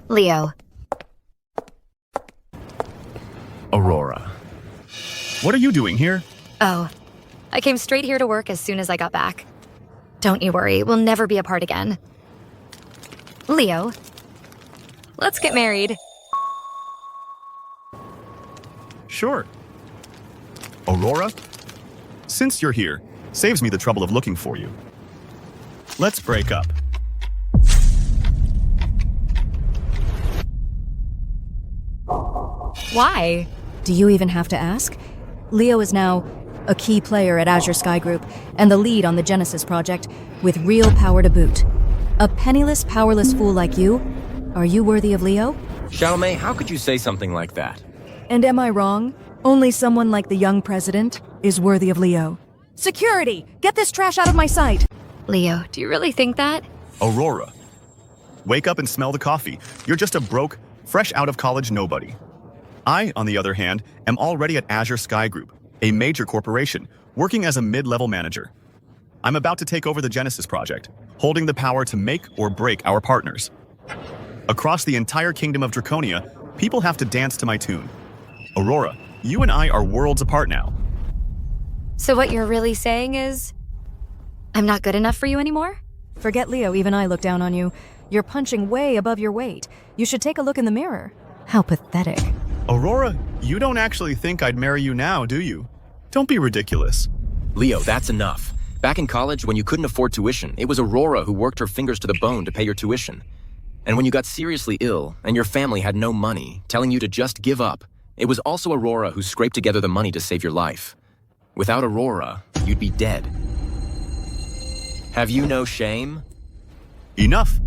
Leo. Aurora. What are you doing here? Oh, I came straight here to work as soon as I got back. Don't you worry, we'll never be apart again. Leo, let's get married. Sure. Aurora? Since you're here, saves me the trouble of looking for you. Let's break up. Why? Do you even have to ask? Leo is now a key player at Azure Sky Group and the lead on the Genesis project, with real power to boot. A penniless, powerless fool like you? Are you worthy of Leo? Chalamet, how could you say something like that? And am I wrong? Only someone like the young president is worthy of Leo. Security! Get this trash out of my sight! Leo, do you really think that? Aurora. Wake up and smell the coffee. You're just a broke, fresh out of college nobody. I, on the other hand, am already at Azure Sky Group, a major corporation, working as a mid-level manager. I'm about to take over the Genesis project, holding the power to make or break our partners. Across the entire kingdom of Draconia, people have to dance to my tune. Aurora, you and I are worlds apart now. So what you're really saying is, I'm not good enough for you anymore? Forget Leo, even I look down on you. You're punching way above your weight. You should take a look in the mirror. How pathetic. Aurora, you don't actually think I'd marry you now, do you? Don't be ridiculous. Leo, that's enough. Back in college, when you couldn't afford tuition, it was Aurora who worked her fingers to the bone to pay your tuition. And when you got seriously ill and your family had no money, telling you to just give up, it was also Aurora who scraped together the money to save your life. Without Aurora, you'd be dead. Have you no shame? Enough.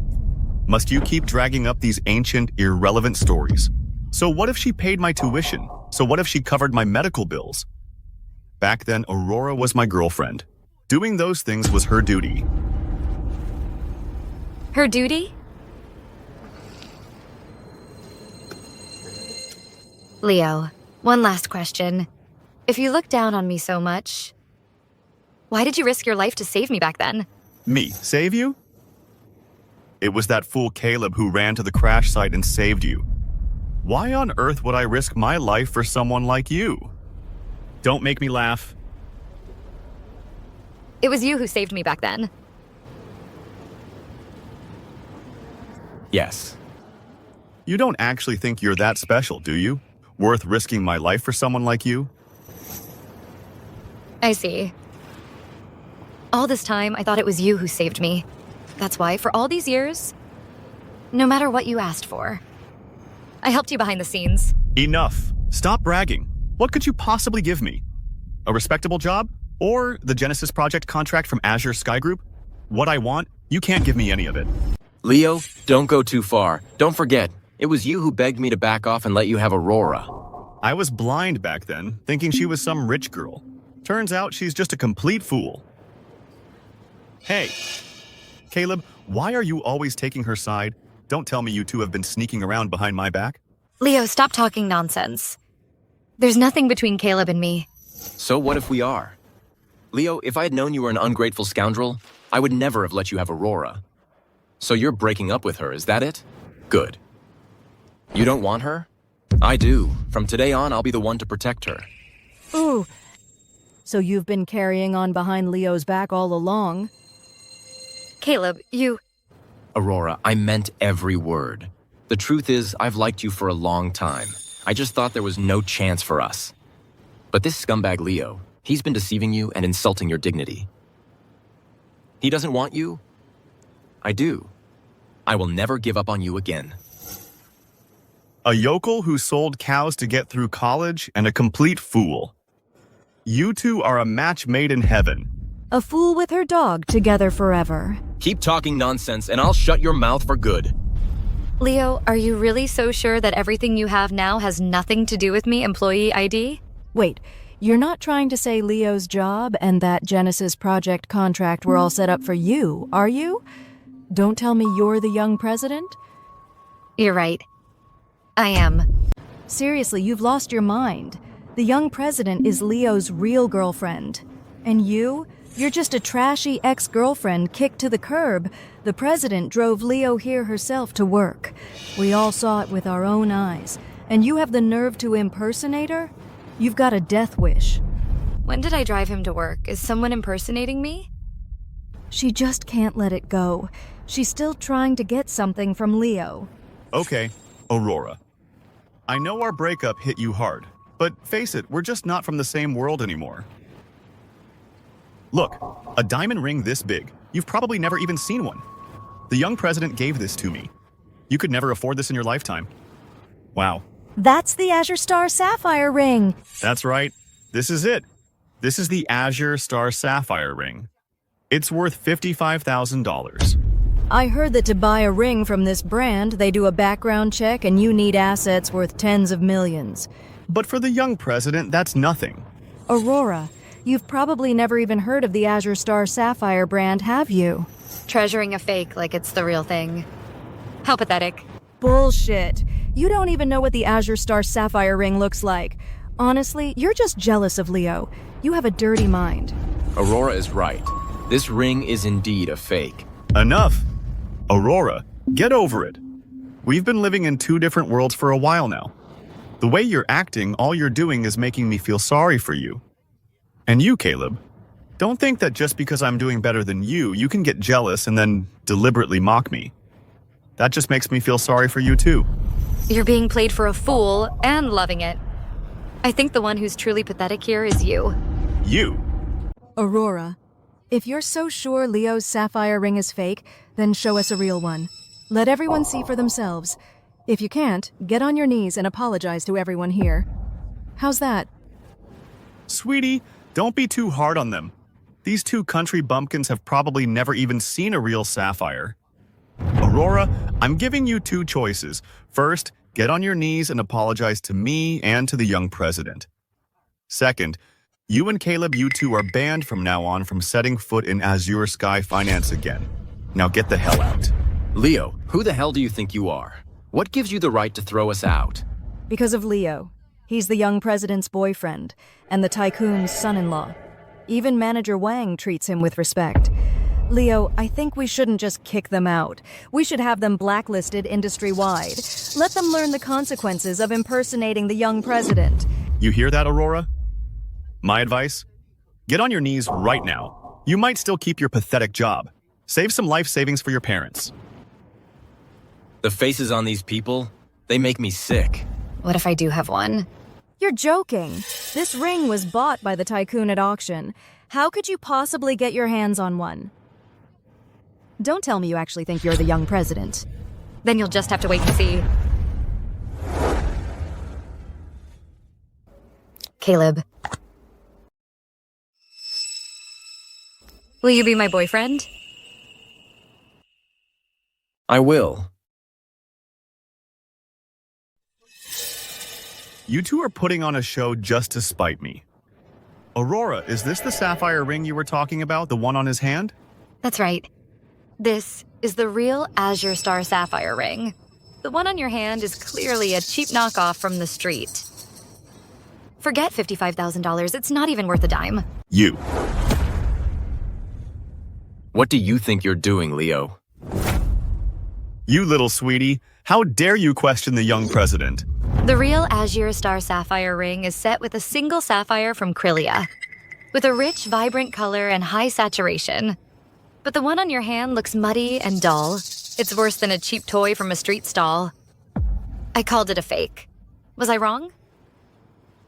Must you keep dragging up these ancient, irrelevant stories? So what if she paid my tuition? So what if she covered my medical bills? Back then, Aurora was my girlfriend. Doing those things was her duty. Her duty? Leo, one last question. If you look down on me so much, why did you risk your life to save me back then? Me, save you? It was that fool Caleb who ran to the crash site and saved you. Why on earth would I risk my life for someone like you? Don't make me laugh. It was you who saved me back then. Yes. You don't actually think you're that special, do you? Worth risking my life for someone like you? I see. All this time, I thought it was you who saved me. That's why, for all these years, no matter what you asked for, I helped you behind the scenes. Enough. Stop bragging. What could you possibly give me? A respectable job? Or the Genesis project contract from Azure Sky Group? What I want, you can't give me any of it. Leo, don't go too far. Don't forget, it was you who begged me to back off and let you have Aurora. I was blind back then, thinking she was some rich girl. Turns out she's just a complete fool. Hey, Caleb, why are you always taking her side? Don't tell me you two have been sneaking around behind my back. Leo, stop talking nonsense. There's nothing between Caleb and me. So what if we are? Leo, if I had known you were an ungrateful scoundrel, I would never have let you have Aurora. So you're breaking up with her, is that it? Good. You don't want her? I do. From today on, I'll be the one to protect her. Ooh. So you've been carrying on behind Leo's back all along? Caleb, you... Aurora, I meant every word. The truth is, I've liked you for a long time. I just thought there was no chance for us. But this scumbag Leo, he's been deceiving you and insulting your dignity. He doesn't want you? I do. I will never give up on you again. A yokel who sold cows to get through college and a complete fool. You two are a match made in heaven. A fool with her dog together forever. Keep talking nonsense and I'll shut your mouth for good. Leo, are you really so sure that everything you have now has nothing to do with me, employee ID? Wait, you're not trying to say Leo's job and that Genesis project contract were all set up for you, are you? Don't tell me you're the young president? You're right. I am. Seriously, you've lost your mind. The young president is Leo's real girlfriend. And you? You're just a trashy ex-girlfriend kicked to the curb. The president drove Leo here herself to work. We all saw it with our own eyes. And you have the nerve to impersonate her? You've got a death wish. When did I drive him to work? Is someone impersonating me? She just can't let it go. She's still trying to get something from Leo. Okay, Aurora. I know our breakup hit you hard, but face it, we're just not from the same world anymore. Look, a diamond ring this big. You've probably never even seen one. The young president gave this to me. You could never afford this in your lifetime. Wow. That's the Azure Star Sapphire ring. That's right. This is it. This is the Azure Star Sapphire ring. It's worth $55,000. I heard that to buy a ring from this brand, they do a background check and you need assets worth tens of millions. But for the young president, that's nothing. Aurora, you've probably never even heard of the Azure Star Sapphire brand, have you? Treasuring a fake like it's the real thing. How pathetic. Bullshit. You don't even know what the Azure Star Sapphire ring looks like. Honestly, you're just jealous of Leo. You have a dirty mind. Aurora is right. This ring is indeed a fake. Enough. Aurora, get over it. We've been living in two different worlds for a while now. The way you're acting, all you're doing is making me feel sorry for you. And you, Caleb, don't think that just because I'm doing better than you can get jealous and then deliberately mock me. That just makes me feel sorry for you too. You're being played for a fool and loving it. I think the one who's truly pathetic here is you. You? Aurora, if you're so sure Leo's sapphire ring is fake, then show us a real one. Let everyone see for themselves. If you can't, get on your knees and apologize to everyone here. How's that? Sweetie, don't be too hard on them. These two country bumpkins have probably never even seen a real sapphire. Aurora, I'm giving you two choices. First, get on your knees and apologize to me and to the young president. Second, you and Caleb, you two are banned from now on from setting foot in Azure Sky Finance again. Now get the hell out. Leo, who the hell do you think you are? What gives you the right to throw us out? Because of Leo. He's the young president's boyfriend, and the tycoon's son-in-law. Even Manager Wang treats him with respect. Leo, I think we shouldn't just kick them out. We should have them blacklisted industry-wide. Let them learn the consequences of impersonating the young president. You hear that, Aurora? My advice? Get on your knees right now. You might still keep your pathetic job. Save some life savings for your parents. The faces on these people, they make me sick. What if I do have one? You're joking. This ring was bought by the tycoon at auction. How could you possibly get your hands on one? Don't tell me you actually think you're the young president. Then you'll just have to wait and see. Caleb. Will you be my boyfriend? I will. You two are putting on a show just to spite me. Aurora, is this the sapphire ring you were talking about, the one on his hand? That's right. This is the real Azure Star Sapphire ring. The one on your hand is clearly a cheap knockoff from the street. Forget $55,000, it's not even worth a dime. You. What do you think you're doing, Leo? You little sweetie, how dare you question the young president? The real Azure Star Sapphire ring is set with a single sapphire from Crylia, with a rich, vibrant color and high saturation. But the one on your hand looks muddy and dull. It's worse than a cheap toy from a street stall. I called it a fake. Was I wrong?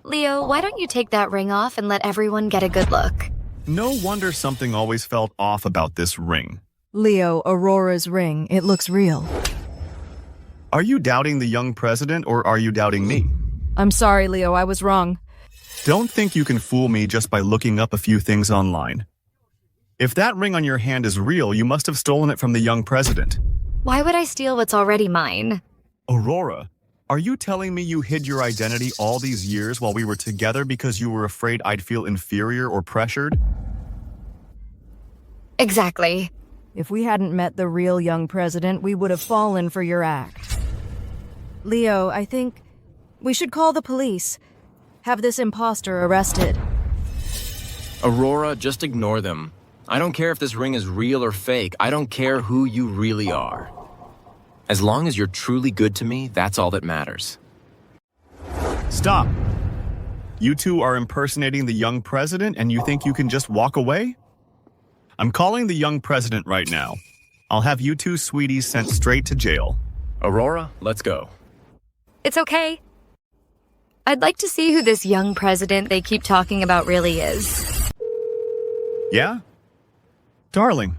Leo, why don't you take that ring off and let everyone get a good look? No wonder something always felt off about this ring. Leo, Aurora's ring. It looks real. Are you doubting the young president or are you doubting me? I'm sorry, Leo. I was wrong. Don't think you can fool me just by looking up a few things online. If that ring on your hand is real, you must have stolen it from the young president. Why would I steal what's already mine? Aurora, are you telling me you hid your identity all these years while we were together because you were afraid I'd feel inferior or pressured? Exactly. If we hadn't met the real young president, we would have fallen for your act. Leo, I think we should call the police. Have this imposter arrested. Aurora, just ignore them. I don't care if this ring is real or fake. I don't care who you really are. As long as you're truly good to me, that's all that matters. Stop. You two are impersonating the young president and you think you can just walk away? I'm calling the young president right now. I'll have you two sweeties sent straight to jail. Aurora, let's go. It's okay. I'd like to see who this young president they keep talking about really is. Yeah? Darling.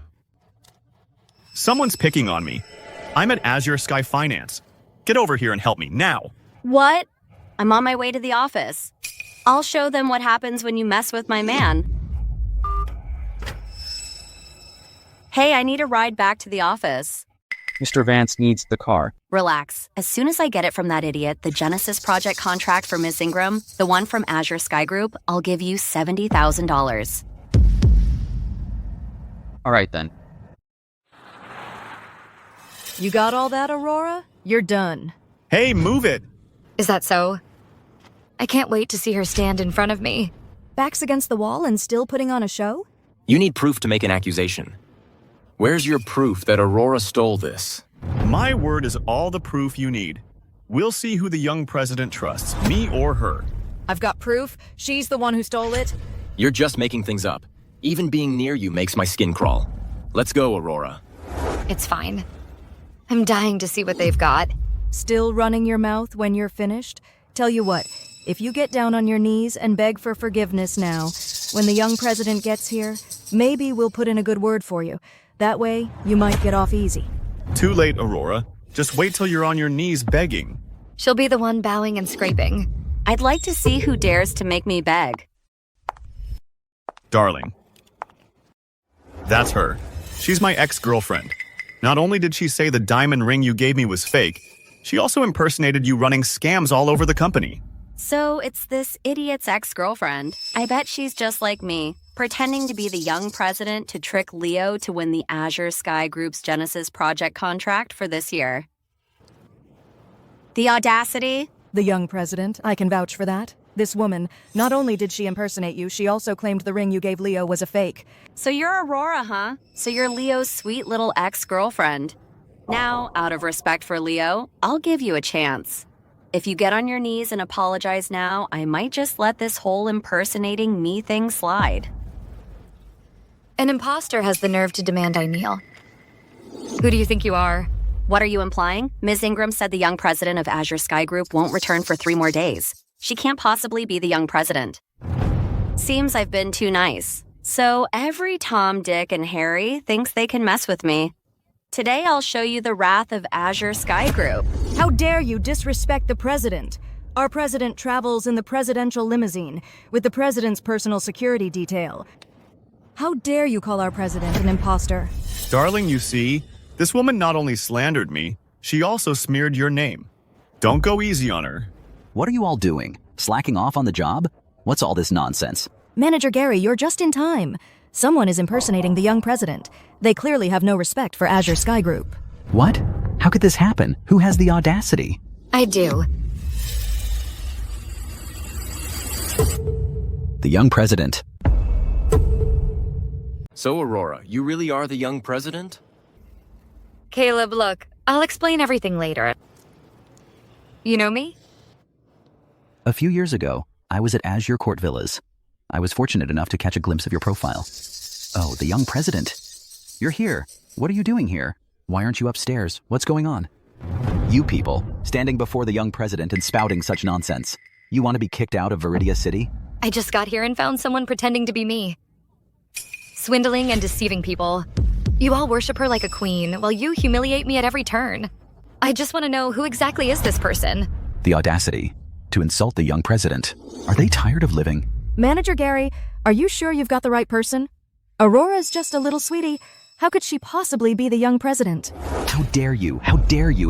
Someone's picking on me. I'm at Azure Sky Finance. Get over here and help me now. What? I'm on my way to the office. I'll show them what happens when you mess with my man. Hey, I need a ride back to the office. Mr. Vance needs the car. Relax. As soon as I get it from that idiot, the Genesis project contract for Ms. Ingram, the one from Azure Sky Group, I'll give you $70,000. All right, then. You got all that, Aurora? You're done. Hey, move it! Is that so? I can't wait to see her stand in front of me. Backs against the wall and still putting on a show? You need proof to make an accusation. Where's your proof that Aurora stole this? My word is all the proof you need. We'll see who the young president trusts, me or her. I've got proof. She's the one who stole it. You're just making things up. Even being near you makes my skin crawl. Let's go, Aurora. It's fine. I'm dying to see what they've got. Still running your mouth when you're finished? Tell you what, if you get down on your knees and beg for forgiveness now, when the young president gets here, maybe we'll put in a good word for you. That way, you might get off easy. Too late, Aurora. Just wait till you're on your knees begging. She'll be the one bowing and scraping. I'd like to see who dares to make me beg. Darling. That's her. She's my ex-girlfriend. Not only did she say the diamond ring you gave me was fake, she also impersonated you running scams all over the company. So it's this idiot's ex-girlfriend. I bet she's just like me, pretending to be the young president to trick Leo to win the Azure Sky Group's Genesis project contract for this year. The audacity. The young president, I can vouch for that. This woman, not only did she impersonate you, she also claimed the ring you gave Leo was a fake. So you're Aurora, huh? So you're Leo's sweet little ex-girlfriend. Now, out of respect for Leo, I'll give you a chance. If you get on your knees and apologize now, I might just let this whole impersonating me thing slide. An imposter has the nerve to demand I kneel. Who do you think you are? What are you implying? Ms. Ingram said the young president of Azure Sky Group won't return for 3 more days. She can't possibly be the young president. Seems I've been too nice. So every Tom, Dick, and Harry thinks they can mess with me. Today I'll show you the wrath of Azure Sky Group. How dare you disrespect the president? Our president travels in the presidential limousine with the president's personal security detail. How dare you call our president an imposter? Darling, you see, this woman not only slandered me, she also smeared your name. Don't go easy on her. What are you all doing? Slacking off on the job? What's all this nonsense? Manager Gary, you're just in time. Someone is impersonating the young president. They clearly have no respect for Azure Sky Group. What? How could this happen? Who has the audacity? I do. The young president. So, Aurora, you really are the young president? Caleb, look, I'll explain everything later. You know me? A few years ago, I was at Azure Court Villas. I was fortunate enough to catch a glimpse of your profile. Oh, the young president. You're here. What are you doing here? Why aren't you upstairs? What's going on? You people, standing before the young president and spouting such nonsense. You want to be kicked out of Viridia City? I just got here and found someone pretending to be me. Swindling and deceiving people. You all worship her like a queen, while you humiliate me at every turn. I just want to know who exactly is this person? The audacity to insult the young president. Are they tired of living? Manager Gary, are you sure you've got the right person? Aurora's just a little sweetie. How could she possibly be the young president? How dare you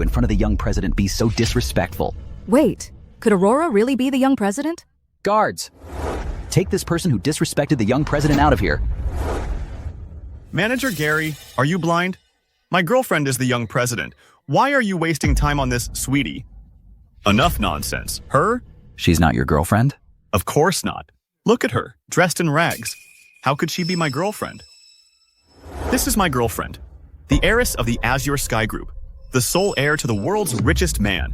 in front of the young president be so disrespectful? Wait, could Aurora really be the young president? Guards, take this person who disrespected the young president out of here. Manager Gary, are you blind? My girlfriend is the young president. Why are you wasting time on this, sweetie? Enough nonsense. Her? She's not your girlfriend? Of course not. Look at her, dressed in rags. How could she be my girlfriend? This is my girlfriend, the heiress of the Azure Sky Group, the sole heir to the world's richest man.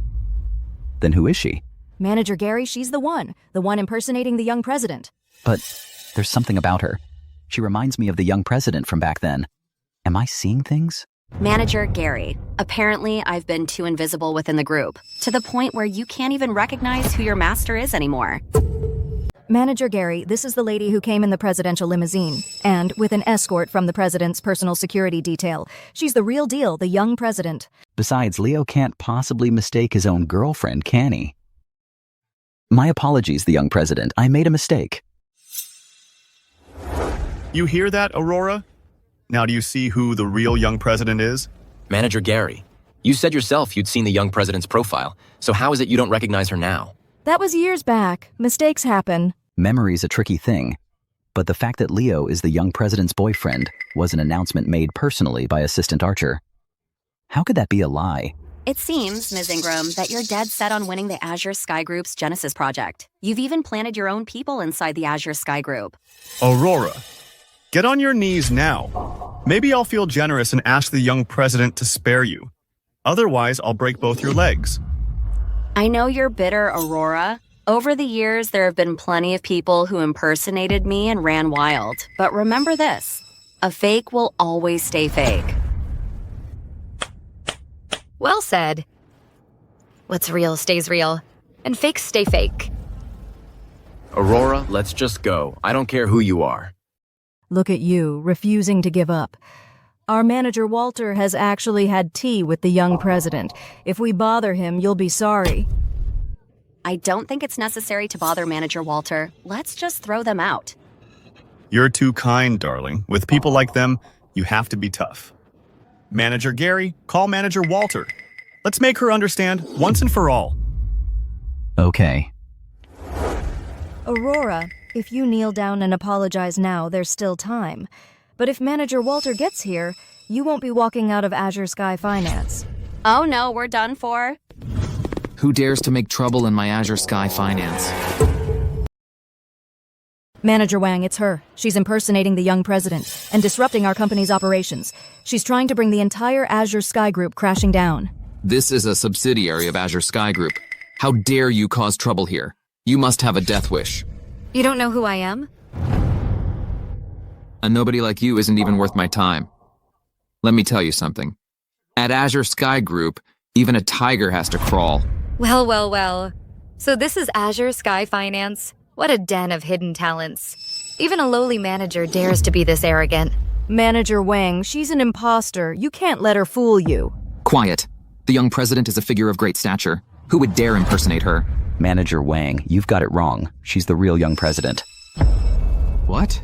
Then who is she? Manager Gary, she's the one impersonating the young president. But there's something about her. She reminds me of the young president from back then. Am I seeing things? Manager Gary. Apparently, I've been too invisible within the group, to the point where you can't even recognize who your master is anymore. Manager Gary, this is the lady who came in the presidential limousine, and with an escort from the president's personal security detail. She's the real deal, the young president. Besides, Leo can't possibly mistake his own girlfriend, can he? My apologies, the young president. I made a mistake. You hear that, Aurora? Now do you see who the real young president is? Manager Gary, you said yourself you'd seen the young president's profile, so how is it you don't recognize her now? That was years back. Mistakes happen. Memory's a tricky thing. But the fact that Leo is the young president's boyfriend was an announcement made personally by Assistant Archer. How could that be a lie? It seems, Ms. Ingram, that you're dead set on winning the Azure Sky Group's Genesis project. You've even planted your own people inside the Azure Sky Group. Aurora, get on your knees now. Maybe I'll feel generous and ask the young president to spare you. Otherwise, I'll break both your legs. I know you're bitter, Aurora. Over the years, there have been plenty of people who impersonated me and ran wild. But remember this, a fake will always stay fake. Well said. What's real stays real, and fakes stay fake. Aurora, let's just go. I don't care who you are. Look at you, refusing to give up. Our manager Walter has actually had tea with the young president. If we bother him, you'll be sorry. I don't think it's necessary to bother Manager Walter. Let's just throw them out. You're too kind, darling. With people like them, you have to be tough. Manager Gary, call Manager Walter. Let's make her understand once and for all. Okay. Aurora, if you kneel down and apologize now, there's still time. But if Manager Walter gets here, you won't be walking out of Azure Sky Finance. Oh no, we're done for. Who dares to make trouble in my Azure Sky Finance? Manager Wang, it's her. She's impersonating the young president and disrupting our company's operations. She's trying to bring the entire Azure Sky Group crashing down. This is a subsidiary of Azure Sky Group. How dare you cause trouble here? You must have a death wish. You don't know who I am? A nobody like you isn't even worth my time. Let me tell you something. At Azure Sky Group, even a tiger has to crawl. Well, well, well. So this is Azure Sky Finance? What a den of hidden talents. Even a lowly manager dares to be this arrogant. Manager Wang, she's an impostor. You can't let her fool you. Quiet. The young president is a figure of great stature. Who would dare impersonate her? Manager Wang, you've got it wrong. She's the real young president. What?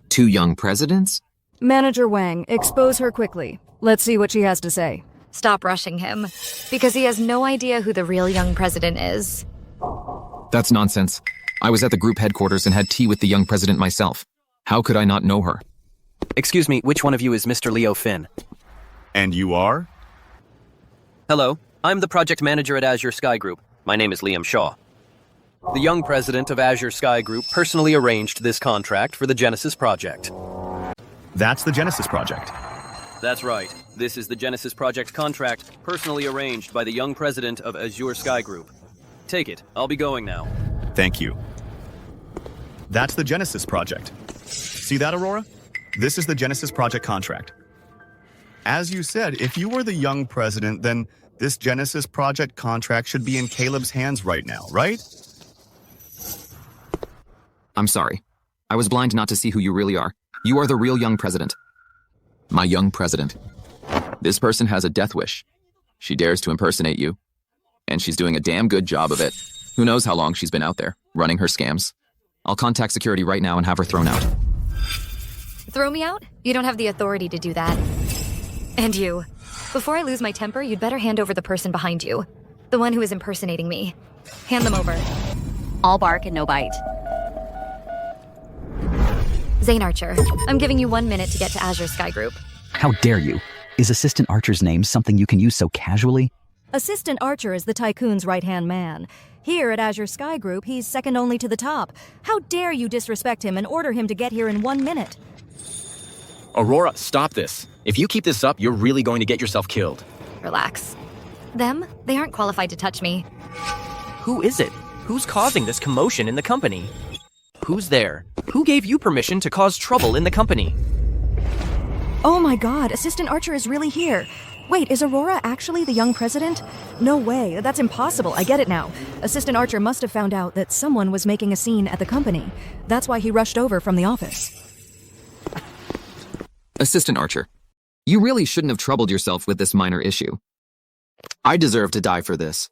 Two young presidents? Manager Wang, expose her quickly. Let's see what she has to say. Stop rushing him, because he has no idea who the real young president is. That's nonsense. I was at the group headquarters and had tea with the young president myself. How could I not know her? Excuse me, which one of you is Mr. Leo Finn? And you are? Hello, I'm the project manager at Azure Sky Group. My name is Liam Shaw. The young president of Azure Sky Group personally arranged this contract for the Genesis project. That's the Genesis project. That's right. This is the Genesis project contract, personally arranged by the young president of Azure Sky Group. Take it. I'll be going now. Thank you. That's the Genesis project. See that, Aurora? This is the Genesis project contract. As you said, if you were the young president, then this Genesis project contract should be in Caleb's hands right now, right? I'm sorry. I was blind not to see who you really are. You are the real young president. My young president. This person has a death wish. She dares to impersonate you. And she's doing a damn good job of it. Who knows how long she's been out there, running her scams. I'll contact security right now and have her thrown out. Throw me out? You don't have the authority to do that. And you. Before I lose my temper, you'd better hand over the person behind you. The one who is impersonating me. Hand them over. All bark and no bite. Zane Archer, I'm giving you 1 minute to get to Azure Sky Group. How dare you? Is Assistant Archer's name something you can use so casually? Assistant Archer is the tycoon's right-hand man. Here at Azure Sky Group, he's second only to the top. How dare you disrespect him and order him to get here in 1 minute? Aurora, stop this. If you keep this up, you're really going to get yourself killed. Relax. Them? They aren't qualified to touch me. Who is it? Who's causing this commotion in the company? Who's there? Who gave you permission to cause trouble in the company? Oh my god, Assistant Archer is really here. Wait, is Aurora actually the young president? No way, that's impossible, I get it now. Assistant Archer must have found out that someone was making a scene at the company. That's why he rushed over from the office. Assistant Archer, you really shouldn't have troubled yourself with this minor issue. I deserve to die for this.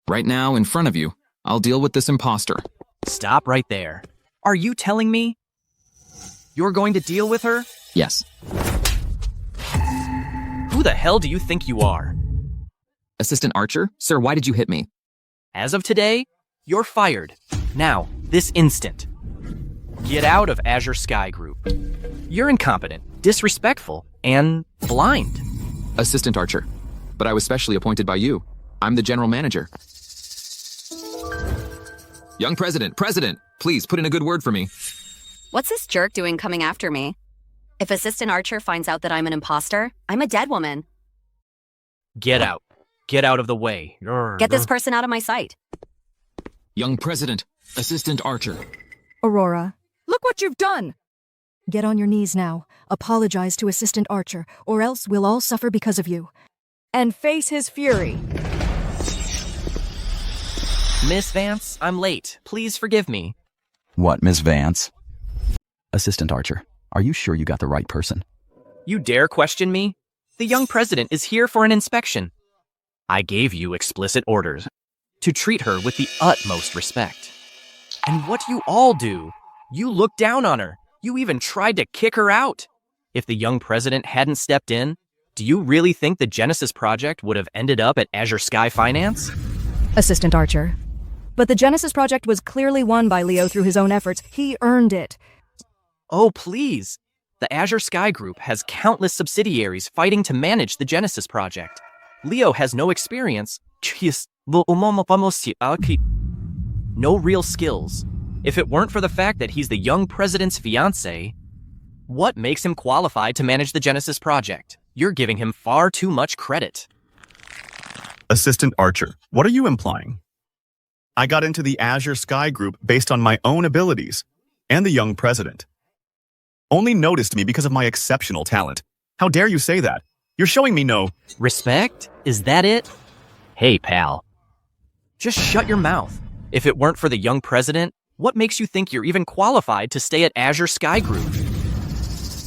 Right now, in front of you, I'll deal with this imposter. Stop right there. Are you telling me you're going to deal with her? Yes. Who the hell do you think you are? Assistant Archer, sir, why did you hit me? As of today, you're fired. Now, this instant. Get out of Azure Sky Group. You're incompetent, disrespectful, and blind. Assistant Archer, but I was specially appointed by you. I'm the general manager. Young President, please put in a good word for me. What's this jerk doing coming after me? If Assistant Archer finds out that I'm an imposter, I'm a dead woman. Get out. Get out of the way. Get this person out of my sight. Young President, Assistant Archer. Aurora, look what you've done! Get on your knees now. Apologize to Assistant Archer, or else we'll all suffer because of you. And face his fury. Miss Vance, I'm late. Please forgive me. What, Miss Vance? Assistant Archer, are you sure you got the right person? You dare question me? The young president is here for an inspection. I gave you explicit orders to treat her with the utmost respect. And what do you all do? You look down on her. You even tried to kick her out. If the young president hadn't stepped in, do you really think the Genesis project would have ended up at Azure Sky Finance? Assistant Archer. But the Genesis project was clearly won by Leo through his own efforts. He earned it. Oh, please. The Azure Sky Group has countless subsidiaries fighting to manage the Genesis project. Leo has no experience. No real skills. If it weren't for the fact that he's the young president's fiancé, what makes him qualified to manage the Genesis project? You're giving him far too much credit. Assistant Archer, what are you implying? I got into the Azure Sky Group based on my own abilities, and the young president only noticed me because of my exceptional talent. How dare you say that? You're showing me no respect? Is that it? Hey, pal. Just shut your mouth. If it weren't for the young president, what makes you think you're even qualified to stay at Azure Sky Group?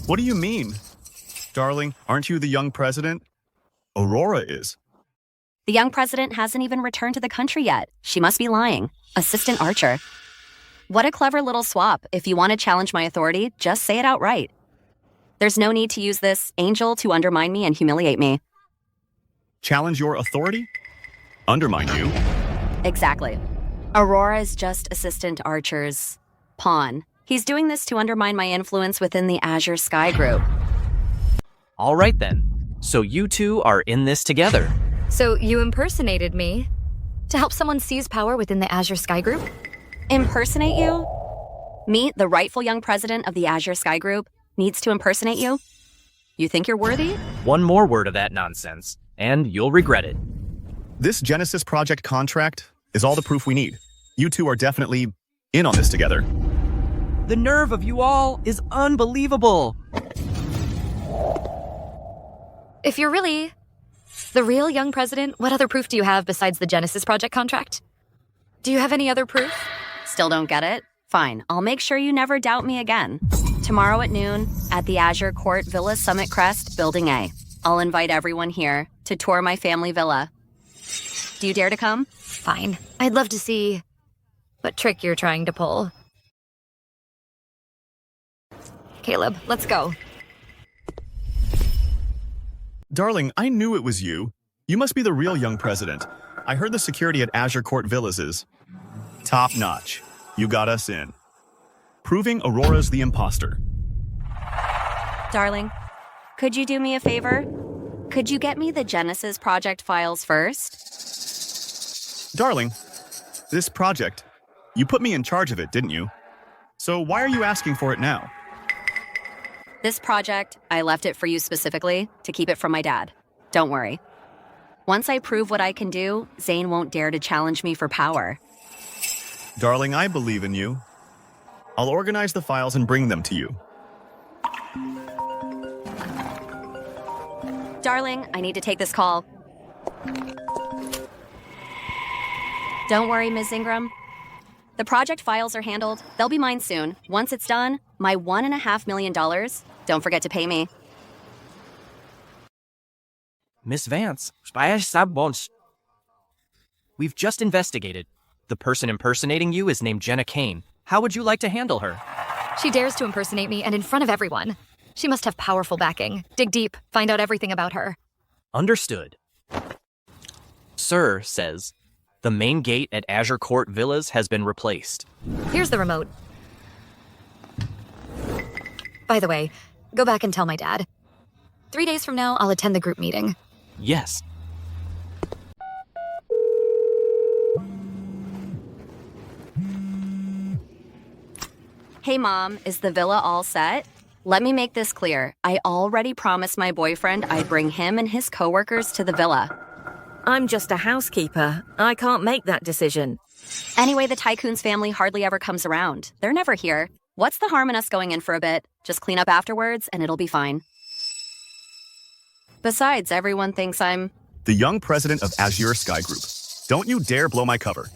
What do you mean? Darling, aren't you the young president? Aurora is. The young president hasn't even returned to the country yet. She must be lying. Assistant Archer. What a clever little swap. If you want to challenge my authority, just say it outright. There's no need to use this angel to undermine me and humiliate me. Challenge your authority? Undermine you? Exactly. Aurora is just Assistant Archer's pawn. He's doing this to undermine my influence within the Azure Sky Group. All right then. So you two are in this together. So you impersonated me to help someone seize power within the Azure Sky Group? Impersonate you? Me, the rightful young president of the Azure Sky Group, needs to impersonate you? You think you're worthy? One more word of that nonsense, and you'll regret it. This Genesis project contract is all the proof we need. You two are definitely in on this together. The nerve of you all is unbelievable. If you're really the real young president, what other proof do you have besides the Genesis project contract? Do you have any other proof? Still don't get it? Fine, I'll make sure you never doubt me again. Tomorrow at noon, at the Azure Court Villa Summit Crest, Building A. I'll invite everyone here to tour my family villa. Do you dare to come? Fine. I'd love to see what trick you're trying to pull. Caleb, let's go. Darling, I knew it was you. You must be the real young president. I heard the security at Azure Court Villas is top-notch. You got us in. Proving Aurora's the imposter. Darling, could you do me a favor? Could you get me the Genesis project files first? Darling, this project, you put me in charge of it, didn't you? So why are you asking for it now? This project, I left it for you specifically to keep it from my dad. Don't worry. Once I prove what I can do, Zane won't dare to challenge me for power. Darling, I believe in you. I'll organize the files and bring them to you. Darling, I need to take this call. Don't worry, Ms. Ingram. The project files are handled. They'll be mine soon. Once it's done, my $1.5 million, don't forget to pay me. Miss Vance, we've just investigated. The person impersonating you is named Jenna Kane. How would you like to handle her? She dares to impersonate me and in front of everyone. She must have powerful backing. Dig deep, find out everything about her. Understood. Sir says, the main gate at Azure Court Villas has been replaced. Here's the remote. By the way, go back and tell my dad. 3 days from now, I'll attend the group meeting. Yes. Hey, Mom, is the villa all set? Let me make this clear. I already promised my boyfriend I'd bring him and his coworkers to the villa. I'm just a housekeeper. I can't make that decision. Anyway, the tycoon's family hardly ever comes around. They're never here. What's the harm in us going in for a bit? Just clean up afterwards and it'll be fine. Besides, everyone thinks I'm... The young president of Azure Sky Group. Don't you dare blow my cover.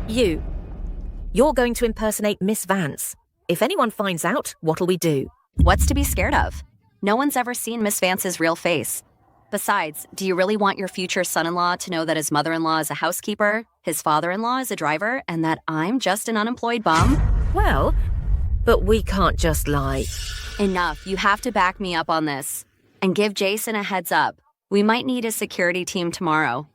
You're going to impersonate Miss Vance. If anyone finds out, what'll we do? What's to be scared of? No one's ever seen Miss Vance's real face. Besides, do you really want your future son-in-law to know that his mother-in-law is a housekeeper, his father-in-law is a driver, and that I'm just an unemployed bum? Well, but we can't just lie. Enough. You have to back me up on this. And give Jason a heads up. We might need a security team tomorrow.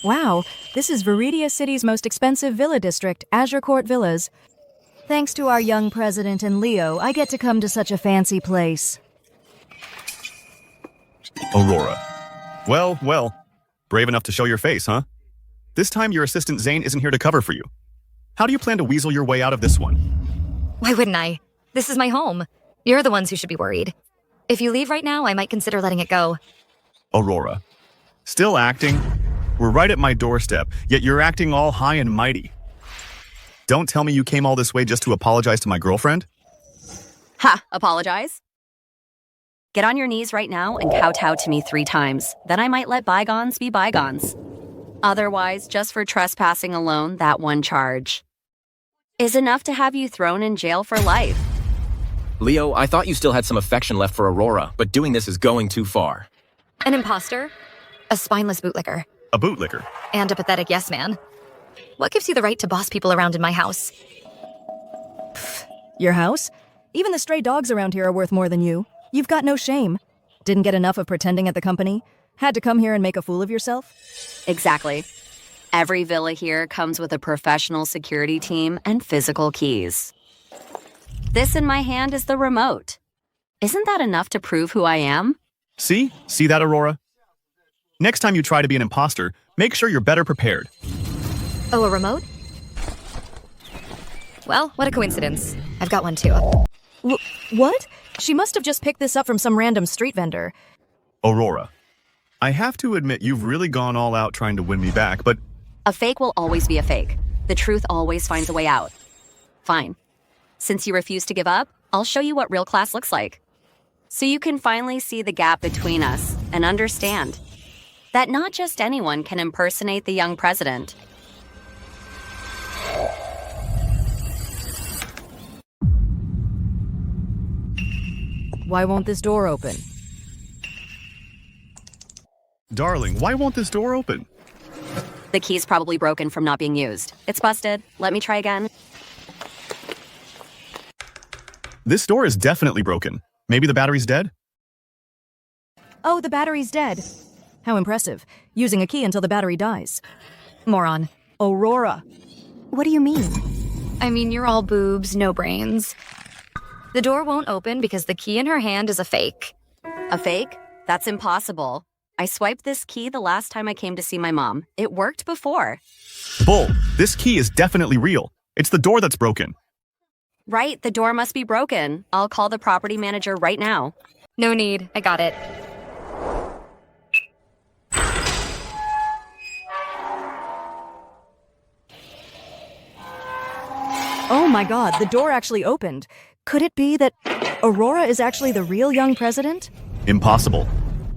Wow, this is Viridia City's most expensive villa district, Azure Court Villas. Thanks to our young president and Leo, I get to come to such a fancy place. Aurora. Well. Brave enough to show your face, huh? This time your assistant Zane isn't here to cover for you. How do you plan to weasel your way out of this one? Why wouldn't I? This is my home. You're the ones who should be worried. If you leave right now, I might consider letting it go. Aurora. Still acting? We're right at my doorstep, yet you're acting all high and mighty. Don't tell me you came all this way just to apologize to my girlfriend? Ha! Apologize? Get on your knees right now and kowtow to me 3 times. Then I might let bygones be bygones. Otherwise, just for trespassing alone, that one charge is enough to have you thrown in jail for life. Leo, I thought you still had some affection left for Aurora, but doing this is going too far. An imposter? A spineless bootlicker? A bootlicker. And a pathetic yes man? What gives you the right to boss people around in my house? Your house? Even the stray dogs around here are worth more than you. You've got no shame. Didn't get enough of pretending at the company? Had to come here and make a fool of yourself? Exactly. Every villa here comes with a professional security team and physical keys. This in my hand is the remote. Isn't that enough to prove who I am? See? See that, Aurora? Next time you try to be an imposter, make sure you're better prepared. Oh, a remote? Well, what a coincidence. I've got one too. What? She must have just picked this up from some random street vendor. Aurora, I have to admit you've really gone all out trying to win me back, but... A fake will always be a fake. The truth always finds a way out. Fine. Since you refuse to give up, I'll show you what real class looks like. So you can finally see the gap between us and understand that not just anyone can impersonate the young president. Why won't this door open? Darling, why won't this door open? The key's probably broken from not being used. It's busted. Let me try again. This door is definitely broken. Maybe the battery's dead? Oh, the battery's dead. How impressive. Using a key until the battery dies. Moron. Aurora. What do you mean? I mean, you're all boobs, no brains. The door won't open because the key in her hand is a fake. A fake? That's impossible. I swiped this key the last time I came to see my mom. It worked before. Bull, this key is definitely real. It's the door that's broken. Right, the door must be broken. I'll call the property manager right now. No need, I got it. Oh my god, the door actually opened. Could it be that Aurora is actually the real young president? Impossible.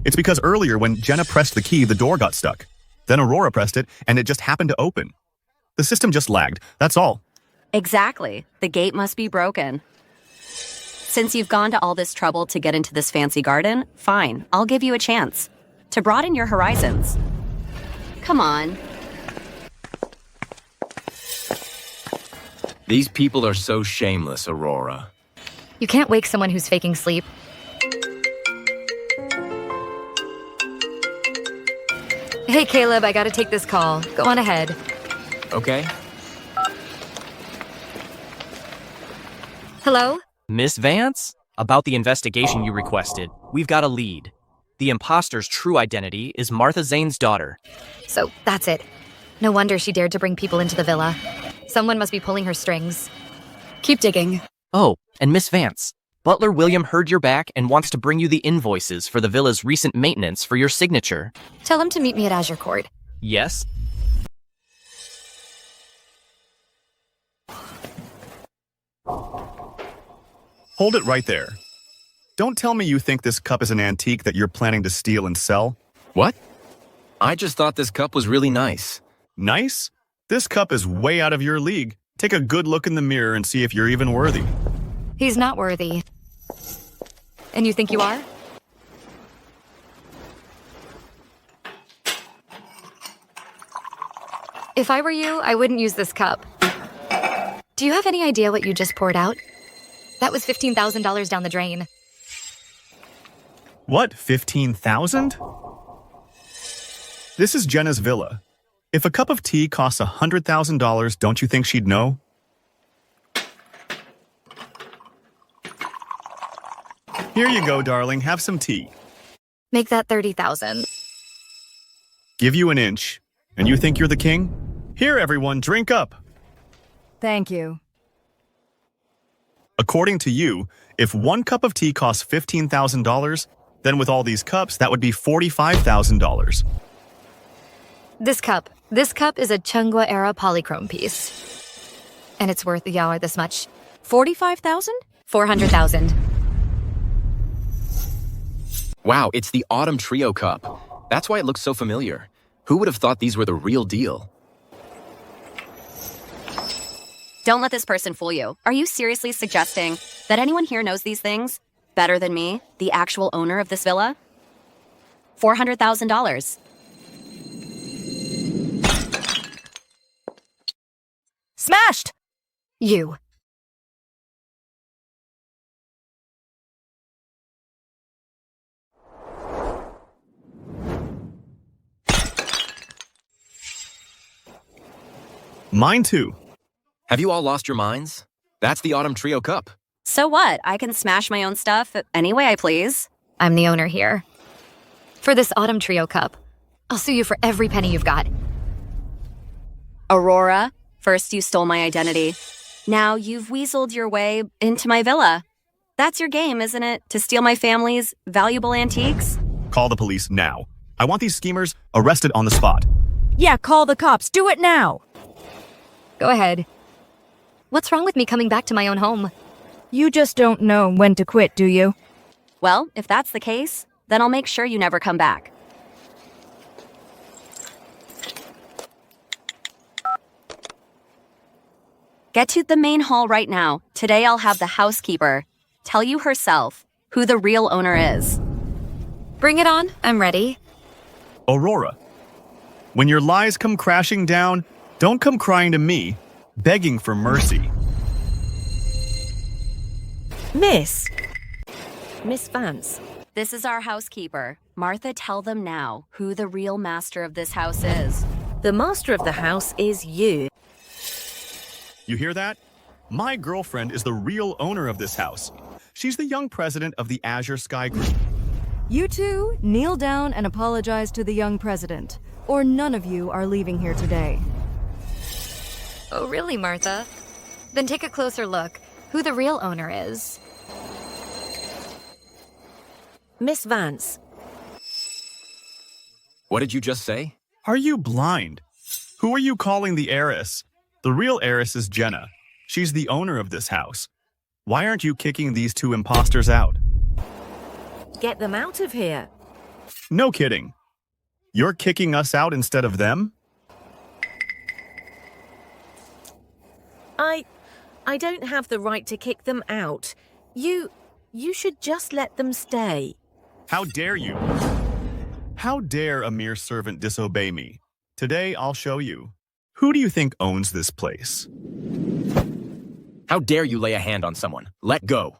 It's because earlier when Jenna pressed the key, the door got stuck. Then Aurora pressed it, and it just happened to open. The system just lagged, that's all. Exactly. The gate must be broken. Since you've gone to all this trouble to get into this fancy garden, fine, I'll give you a chance. To broaden your horizons. Come on. These people are so shameless, Aurora. You can't wake someone who's faking sleep. Hey, Caleb, I gotta take this call. Go on ahead. Okay? Hello? Miss Vance? About the investigation you requested, we've got a lead. The impostor's true identity is Martha Zane's daughter. So, that's it. No wonder she dared to bring people into the villa. Someone must be pulling her strings. Keep digging. Oh, and Miss Vance, Butler William heard your back and wants to bring you the invoices for the villa's recent maintenance for your signature. Tell him to meet me at Azure Court. Yes? Hold it right there. Don't tell me you think this cup is an antique that you're planning to steal and sell. What? I just thought this cup was really nice. Nice? This cup is way out of your league. Take a good look in the mirror and see if you're even worthy. He's not worthy. And you think you are? If I were you, I wouldn't use this cup. Do you have any idea what you just poured out? That was $15,000 down the drain. What, 15,000? This is Jenna's villa. If a cup of tea costs $100,000, don't you think she'd know? Here you go, darling. Have some tea. Make that 30,000. Give you an inch. And you think you're the king? Here, everyone, drink up. Thank you. According to you, if one cup of tea costs $15,000, then with all these cups, that would be $45,000. This cup is a Chungwa-era polychrome piece. And it's worth this much. 45,000? 400,000. Wow, it's the Autumn Trio cup. That's why it looks so familiar. Who would have thought these were the real deal? Don't let this person fool you. Are you seriously suggesting that anyone here knows these things better than me, the actual owner of this villa? $400,000. Smashed! You. Mine too. Have you all lost your minds? That's the Autumn Trio cup. So what? I can smash my own stuff any way I please. I'm the owner here. For this Autumn Trio cup, I'll sue you for every penny you've got. Aurora, first you stole my identity. Now you've weaseled your way into my villa. That's your game, isn't it? To steal my family's valuable antiques? Call the police now. I want these schemers arrested on the spot. Yeah, call the cops. Do it now! Go ahead. What's wrong with me coming back to my own home? You just don't know when to quit, do you? Well, if that's the case, then I'll make sure you never come back. Get to the main hall right now. Today I'll have the housekeeper tell you herself who the real owner is. Bring it on. I'm ready. Aurora, when your lies come crashing down, don't come crying to me, begging for mercy. Miss Vance. This is our housekeeper. Martha, tell them now who the real master of this house is. The master of the house is you. You hear that? My girlfriend is the real owner of this house. She's the young president of the Azure Sky Group. You two, kneel down and apologize to the young president, or none of you are leaving here today. Oh, really, Martha? Then take a closer look. who the real owner is. Miss Vance. What did you just say? Are you blind? Who are you calling the heiress? The real heiress is Jenna. She's the owner of this house. Why aren't you kicking these two imposters out? Get them out of here. No kidding. You're kicking us out instead of them? I don't have the right to kick them out. You should just let them stay. How dare you? How dare a mere servant disobey me? Today I'll show you. Who do you think owns this place? How dare you lay a hand on someone? Let go.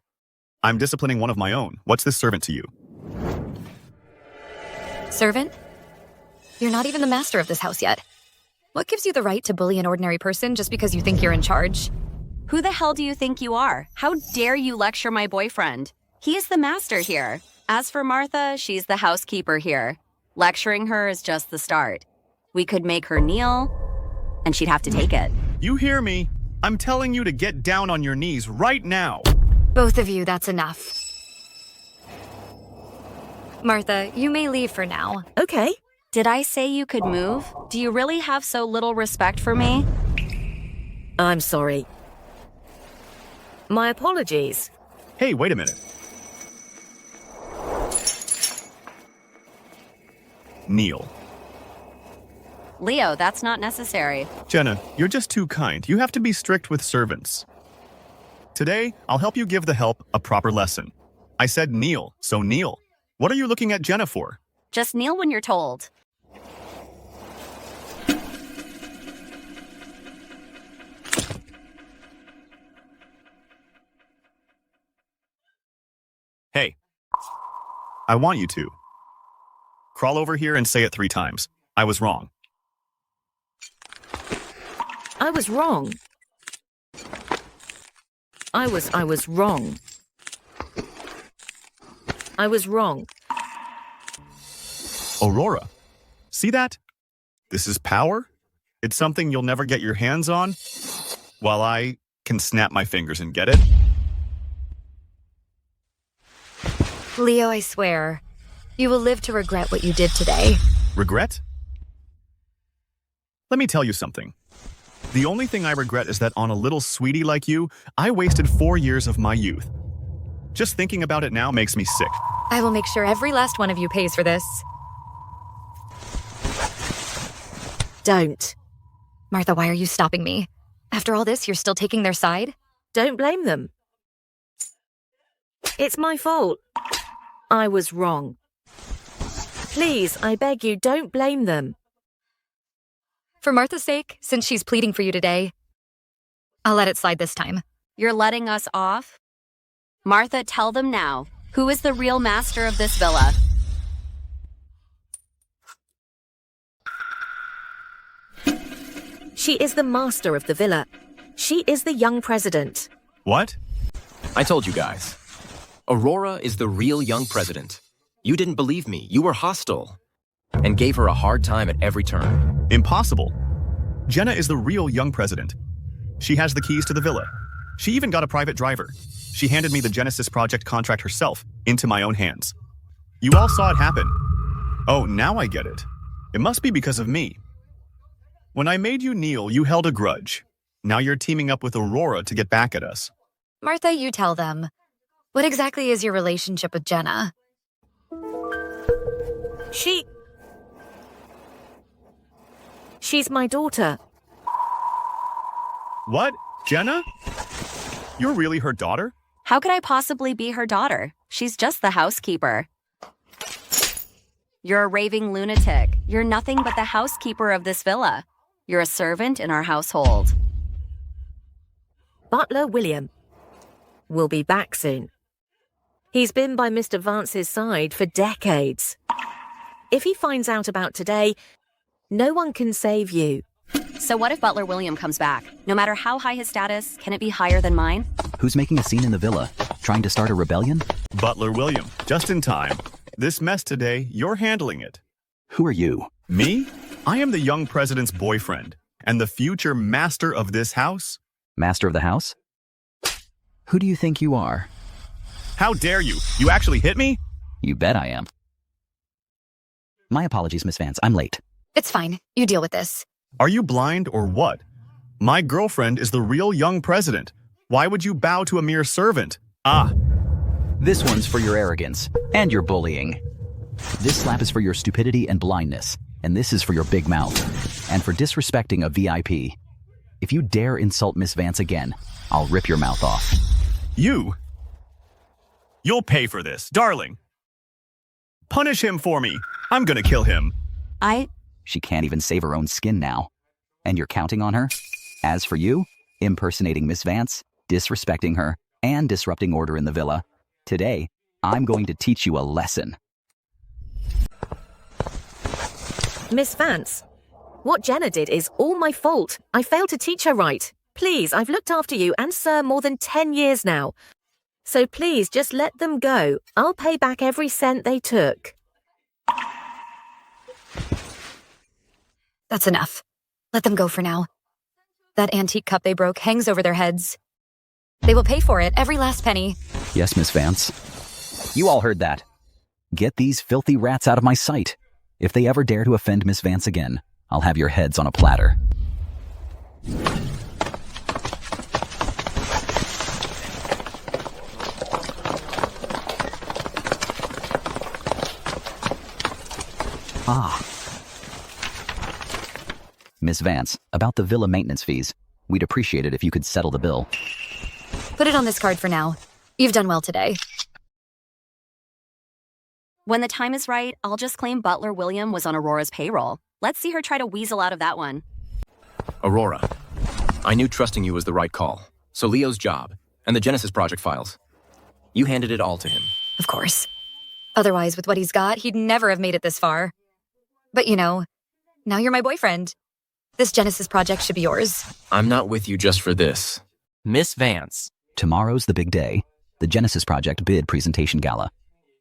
I'm disciplining one of my own. What's this servant to you? Servant? You're not even the master of this house yet. What gives you the right to bully an ordinary person just because you think you're in charge? Who the hell do you think you are? How dare you lecture my boyfriend? He is the master here. As for Martha, she's the housekeeper here. Lecturing her is just the start. We could make her kneel, and she'd have to take it. You hear me? I'm telling you to get down on your knees right now. Both of you, that's enough. Martha, you may leave for now. Okay. Did I say you could move? Do you really have so little respect for me? I'm sorry. My apologies. Hey, wait a minute. Kneel. Leo, that's not necessary. Jenna, you're just too kind. You have to be strict with servants. Today, I'll help you give the help a proper lesson. I said kneel, so kneel. What are you looking at Jenna for? Just kneel when you're told. Hey, I want you to. Crawl over here and say it 3 times. I was wrong. I was wrong. I was wrong. I was wrong. Aurora, see that? This is power. It's something you'll never get your hands on, while I can snap my fingers and get it. Leo, I swear, you will live to regret what you did today. Regret? Let me tell you something. The only thing I regret is that on a little sweetie like you, I wasted 4 years of my youth. Just thinking about it now makes me sick. I will make sure every last one of you pays for this. Don't. Martha, why are you stopping me? After all this, you're still taking their side? Don't blame them. It's my fault. I was wrong. Please, I beg you, don't blame them. For Martha's sake, since she's pleading for you today, I'll let it slide this time. You're letting us off? Martha, tell them now. Who is the real master of this villa? She is the master of the villa. She is the young president. What? I told you guys. Aurora is the real young president. You didn't believe me. You were hostile. And gave her a hard time at every turn. Impossible. Jenna is the real young president. She has the keys to the villa. She even got a private driver. She handed me the Genesis project contract herself into my own hands. You all saw it happen. Oh, now I get it. It must be because of me. When I made you kneel, you held a grudge. Now you're teaming up with Aurora to get back at us. Martha, you tell them. What exactly is your relationship with Jenna? She's my daughter. What? Jenna? You're really her daughter? How could I possibly be her daughter? She's just the housekeeper. You're a raving lunatic. You're nothing but the housekeeper of this villa. You're a servant in our household. Butler William will be back soon. He's been by Mr. Vance's side for decades. If he finds out about today, no one can save you. So what if Butler William comes back? No matter how high his status, can it be higher than mine? Who's making a scene in the villa? Trying to start a rebellion? Butler William, just in time. This mess today, you're handling it. Who are you? Me? I am the young president's boyfriend and the future master of this house. Master of the house? Who do you think you are? How dare you? You actually hit me? You bet I am. My apologies, Miss Vance. I'm late. It's fine. You deal with this. Are you blind or what? My girlfriend is the real young president. Why would you bow to a mere servant? Ah. This one's for your arrogance and your bullying. This slap is for your stupidity and blindness, and this is for your big mouth and for disrespecting a VIP. If you dare insult Miss Vance again, I'll rip your mouth off. You? You'll pay for this, darling. Punish him for me. I'm gonna kill him. She can't even save her own skin now. And you're counting on her? As for you, impersonating Miss Vance, disrespecting her, and disrupting order in the villa, today, I'm going to teach you a lesson. Miss Vance, what Jenna did is all my fault. I failed to teach her right. Please, I've looked after you and Sir more than 10 years now. So please, just let them go. I'll pay back every cent they took. That's enough. Let them go for now. That antique cup they broke hangs over their heads. They will pay for it, every last penny. Yes, Miss Vance. You all heard that. Get these filthy rats out of my sight. If they ever dare to offend Miss Vance again, I'll have your heads on a platter. Ah. Miss Vance, about the villa maintenance fees. We'd appreciate it if you could settle the bill. Put it on this card for now. You've done well today. When the time is right, I'll just claim Butler William was on Aurora's payroll. Let's see her try to weasel out of that one. Aurora, I knew trusting you was the right call. So Leo's job, and the Genesis project files. You handed it all to him. Of course. Otherwise, with what he's got, he'd never have made it this far. But you know, now you're my boyfriend. This Genesis project should be yours. I'm not with you just for this. Miss Vance. Tomorrow's the big day, the Genesis Project bid presentation gala.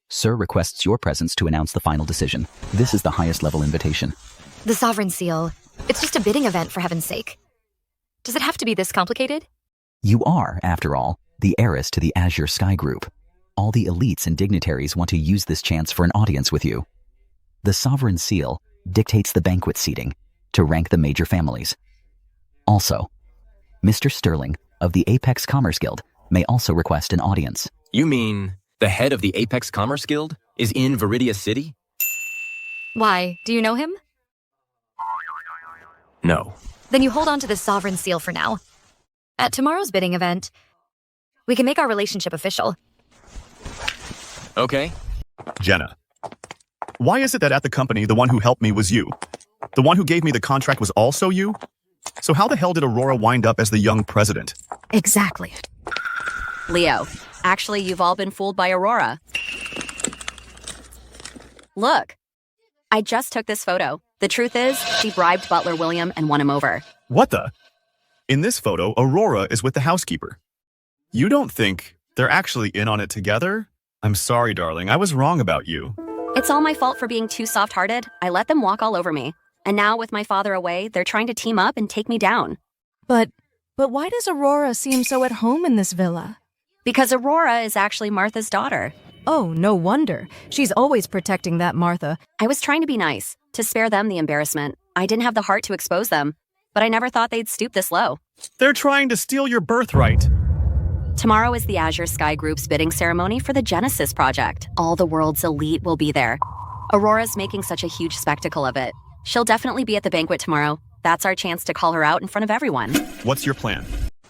Sir requests your presence to announce the final decision. This is the highest level invitation. The Sovereign Seal. It's just a bidding event, for heaven's sake. Does it have to be this complicated? You are, after all, the heiress to the Azure Sky Group. All the elites and dignitaries want to use this chance for an audience with you. The Sovereign Seal dictates the banquet seating to rank the major families. Also, Mr. Sterling of the Apex Commerce Guild may also request an audience. You mean the head of the Apex Commerce Guild is in Viridia City? Why? Do you know him? No. Then you hold on to the Sovereign Seal for now. At tomorrow's bidding event, we can make our relationship official. Okay. Jenna, why is it that at the company, the one who helped me was you? The one who gave me the contract was also you? So how the hell did Aurora wind up as the young president? Exactly. Leo, actually, you've all been fooled by Aurora. Look, I just took this photo. The truth is, she bribed Butler William and won him over. What the? In this photo, Aurora is with the housekeeper. You don't think they're actually in on it together? I'm sorry, darling. I was wrong about you. It's all my fault for being too soft-hearted. I let them walk all over me. And now, with my father away, they're trying to team up and take me down. But why does Aurora seem so at home in this villa? Because Aurora is actually Martha's daughter. Oh, no wonder. She's always protecting that Martha. I was trying to be nice, to spare them the embarrassment. I didn't have the heart to expose them, but I never thought they'd stoop this low. They're trying to steal your birthright. Tomorrow is the Azure Sky Group's bidding ceremony for the Genesis project. All the world's elite will be there. Aurora's making such a huge spectacle of it. She'll definitely be at the banquet tomorrow. That's our chance to call her out in front of everyone. What's your plan?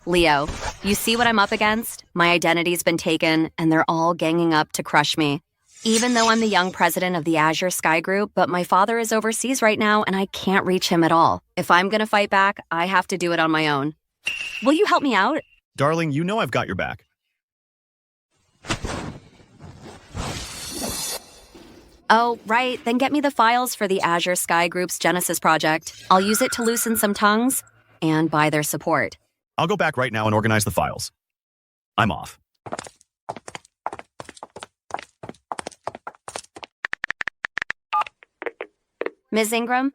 Leo, you see what I'm up against? My identity's been taken, and they're all ganging up to crush me. Even though I'm the young president of the Azure Sky Group, but my father is overseas right now, and I can't reach him at all. If I'm gonna fight back, I have to do it on my own. Will you help me out? Darling, you know I've got your back. Oh, right. Then get me the files for the Azure Sky Group's Genesis project. I'll use it to loosen some tongues and buy their support. I'll go back right now and organize the files. I'm off. Ms. Ingram,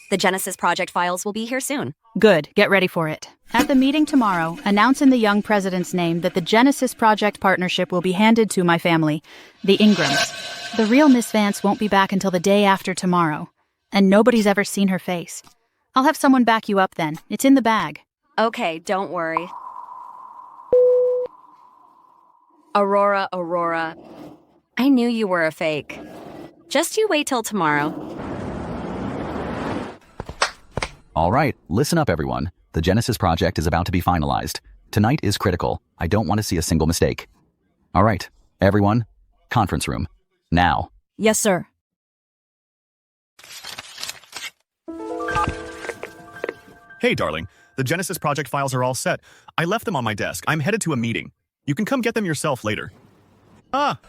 the Genesis project files will be here soon. Good. Get ready for it. At the meeting tomorrow, announce in the young president's name that the Genesis Project partnership will be handed to my family, the Ingrams. The real Miss Vance won't be back until the day after tomorrow, and nobody's ever seen her face. I'll have someone back you up then. It's in the bag. Okay, don't worry. Aurora. I knew you were a fake. Just you wait till tomorrow. All right, listen up, everyone. The Genesis project is about to be finalized. Tonight is critical. I don't want to see a single mistake. All right, everyone, conference room. Now. Yes, sir. Hey, darling. The Genesis project files are all set. I left them on my desk. I'm headed to a meeting. You can come get them yourself later. Ah!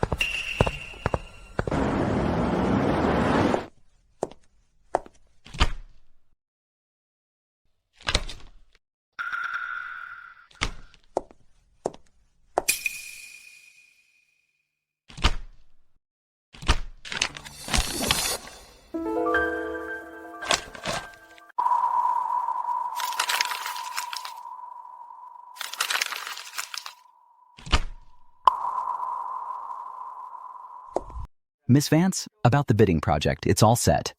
Miss Vance, about the bidding project, it's all set.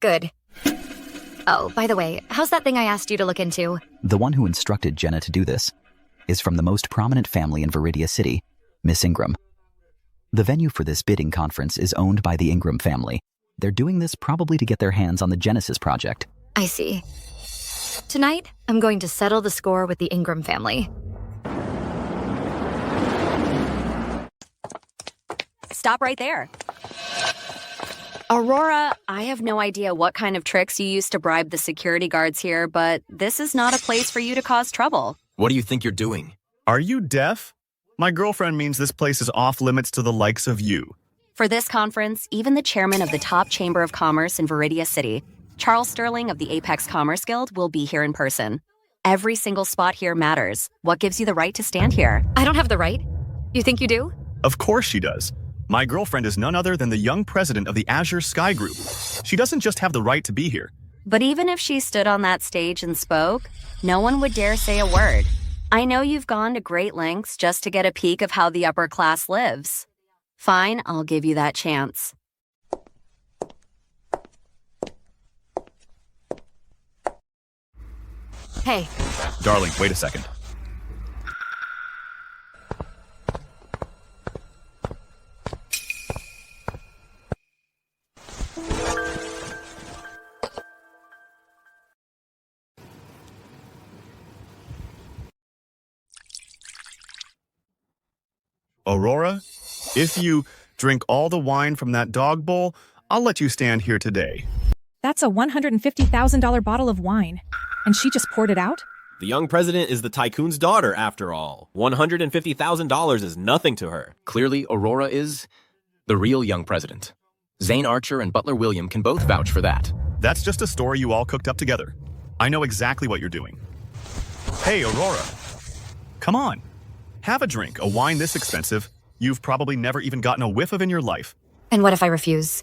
Good. Oh, by the way, how's that thing I asked you to look into? The one who instructed Jenna to do this is from the most prominent family in Viridia City, Miss Ingram. The venue for this bidding conference is owned by the Ingram family. They're doing this probably to get their hands on the Genesis project. I see. Tonight, I'm going to settle the score with the Ingram family. Stop right there. Aurora, I have no idea what kind of tricks you used to bribe the security guards here, but this is not a place for you to cause trouble. What do you think you're doing? Are you deaf? My girlfriend means this place is off limits to the likes of you. For this conference, even the chairman of the top chamber of commerce in Viridia City, Charles Sterling of the Apex Commerce Guild, will be here in person. Every single spot here matters. What gives you the right to stand here? I don't have the right. You think you do? Of course she does. My girlfriend is none other than the young president of the Azure Sky Group. She doesn't just have the right to be here. But even if she stood on that stage and spoke, no one would dare say a word. I know you've gone to great lengths just to get a peek of how the upper class lives. Fine, I'll give you that chance. Hey. Darling, wait a second. Aurora, if you drink all the wine from that dog bowl, I'll let you stand here today. That's a $150,000 bottle of wine. And she just poured it out? The young president is the tycoon's daughter, after all. $150,000 is nothing to her. Clearly, Aurora is the real young president. Zane Archer and Butler William can both vouch for that. That's just a story you all cooked up together. I know exactly what you're doing. Hey, Aurora. Come on. Have a drink. A wine this expensive, you've probably never even gotten a whiff of in your life. And what if I refuse?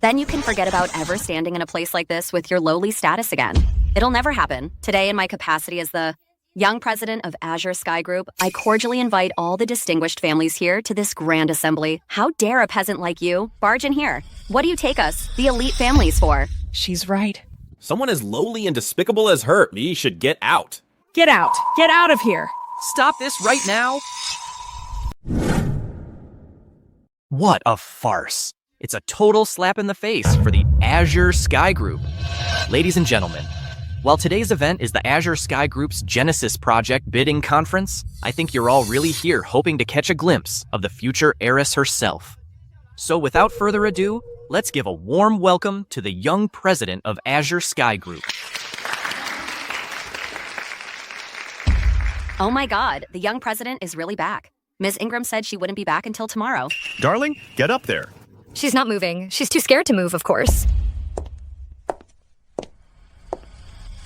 Then you can forget about ever standing in a place like this with your lowly status again. It'll never happen. Today, in my capacity as the young president of Azure Sky Group, I cordially invite all the distinguished families here to this grand assembly. How dare a peasant like you barge in here? What do you take us, the elite families, for? She's right. Someone as lowly and despicable as her, should get out. Get out! Get out of here! Stop this right now! What a farce. It's a total slap in the face for the Azure Sky Group. Ladies and gentlemen, while today's event is the Azure Sky Group's Genesis Project bidding conference, I think you're all really here hoping to catch a glimpse of the future heiress herself. So without further ado, let's give a warm welcome to the young president of Azure Sky Group. Oh my God, the young president is really back. Ms. Ingram said she wouldn't be back until tomorrow. Darling, get up there. She's not moving. She's too scared to move, of course.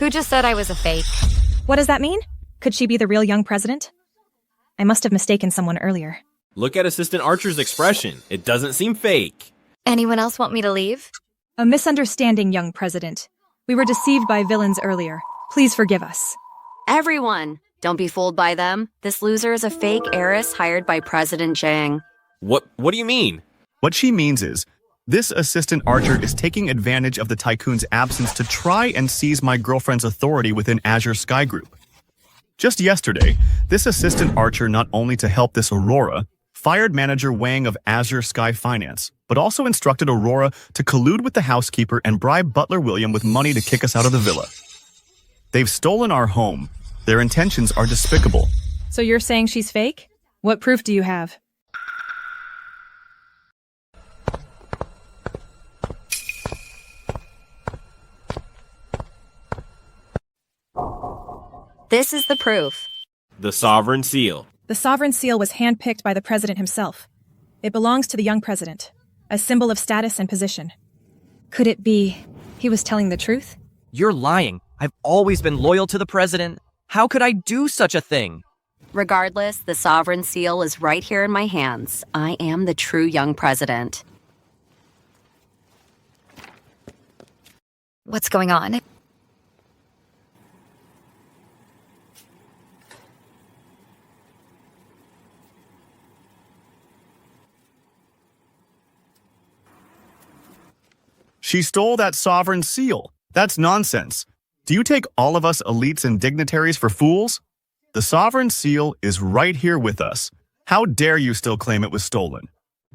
Who just said I was a fake? What does that mean? Could she be the real young president? I must have mistaken someone earlier. Look at Assistant Archer's expression. It doesn't seem fake. Anyone else want me to leave? A misunderstanding, young president. We were deceived by villains earlier. Please forgive us. Everyone, don't be fooled by them. This loser is a fake heiress hired by President Zhang. What do you mean? What she means is, this assistant archer is taking advantage of the tycoon's absence to try and seize my girlfriend's authority within Azure Sky Group. Just yesterday, this assistant archer not only to help this Aurora, fired manager Wang of Azure Sky Finance, but also instructed Aurora to collude with the housekeeper and bribe Butler William with money to kick us out of the villa. They've stolen our home. Their intentions are despicable. So you're saying she's fake? What proof do you have? This is the proof. The sovereign seal. The sovereign seal was handpicked by the president himself. It belongs to the young president, a symbol of status and position. Could it be he was telling the truth? You're lying. I've always been loyal to the president. How could I do such a thing? Regardless, the sovereign seal is right here in my hands. I am the true young president. What's going on? She stole that sovereign seal. That's nonsense. Do you take all of us elites and dignitaries for fools? The sovereign seal is right here with us. How dare you still claim it was stolen?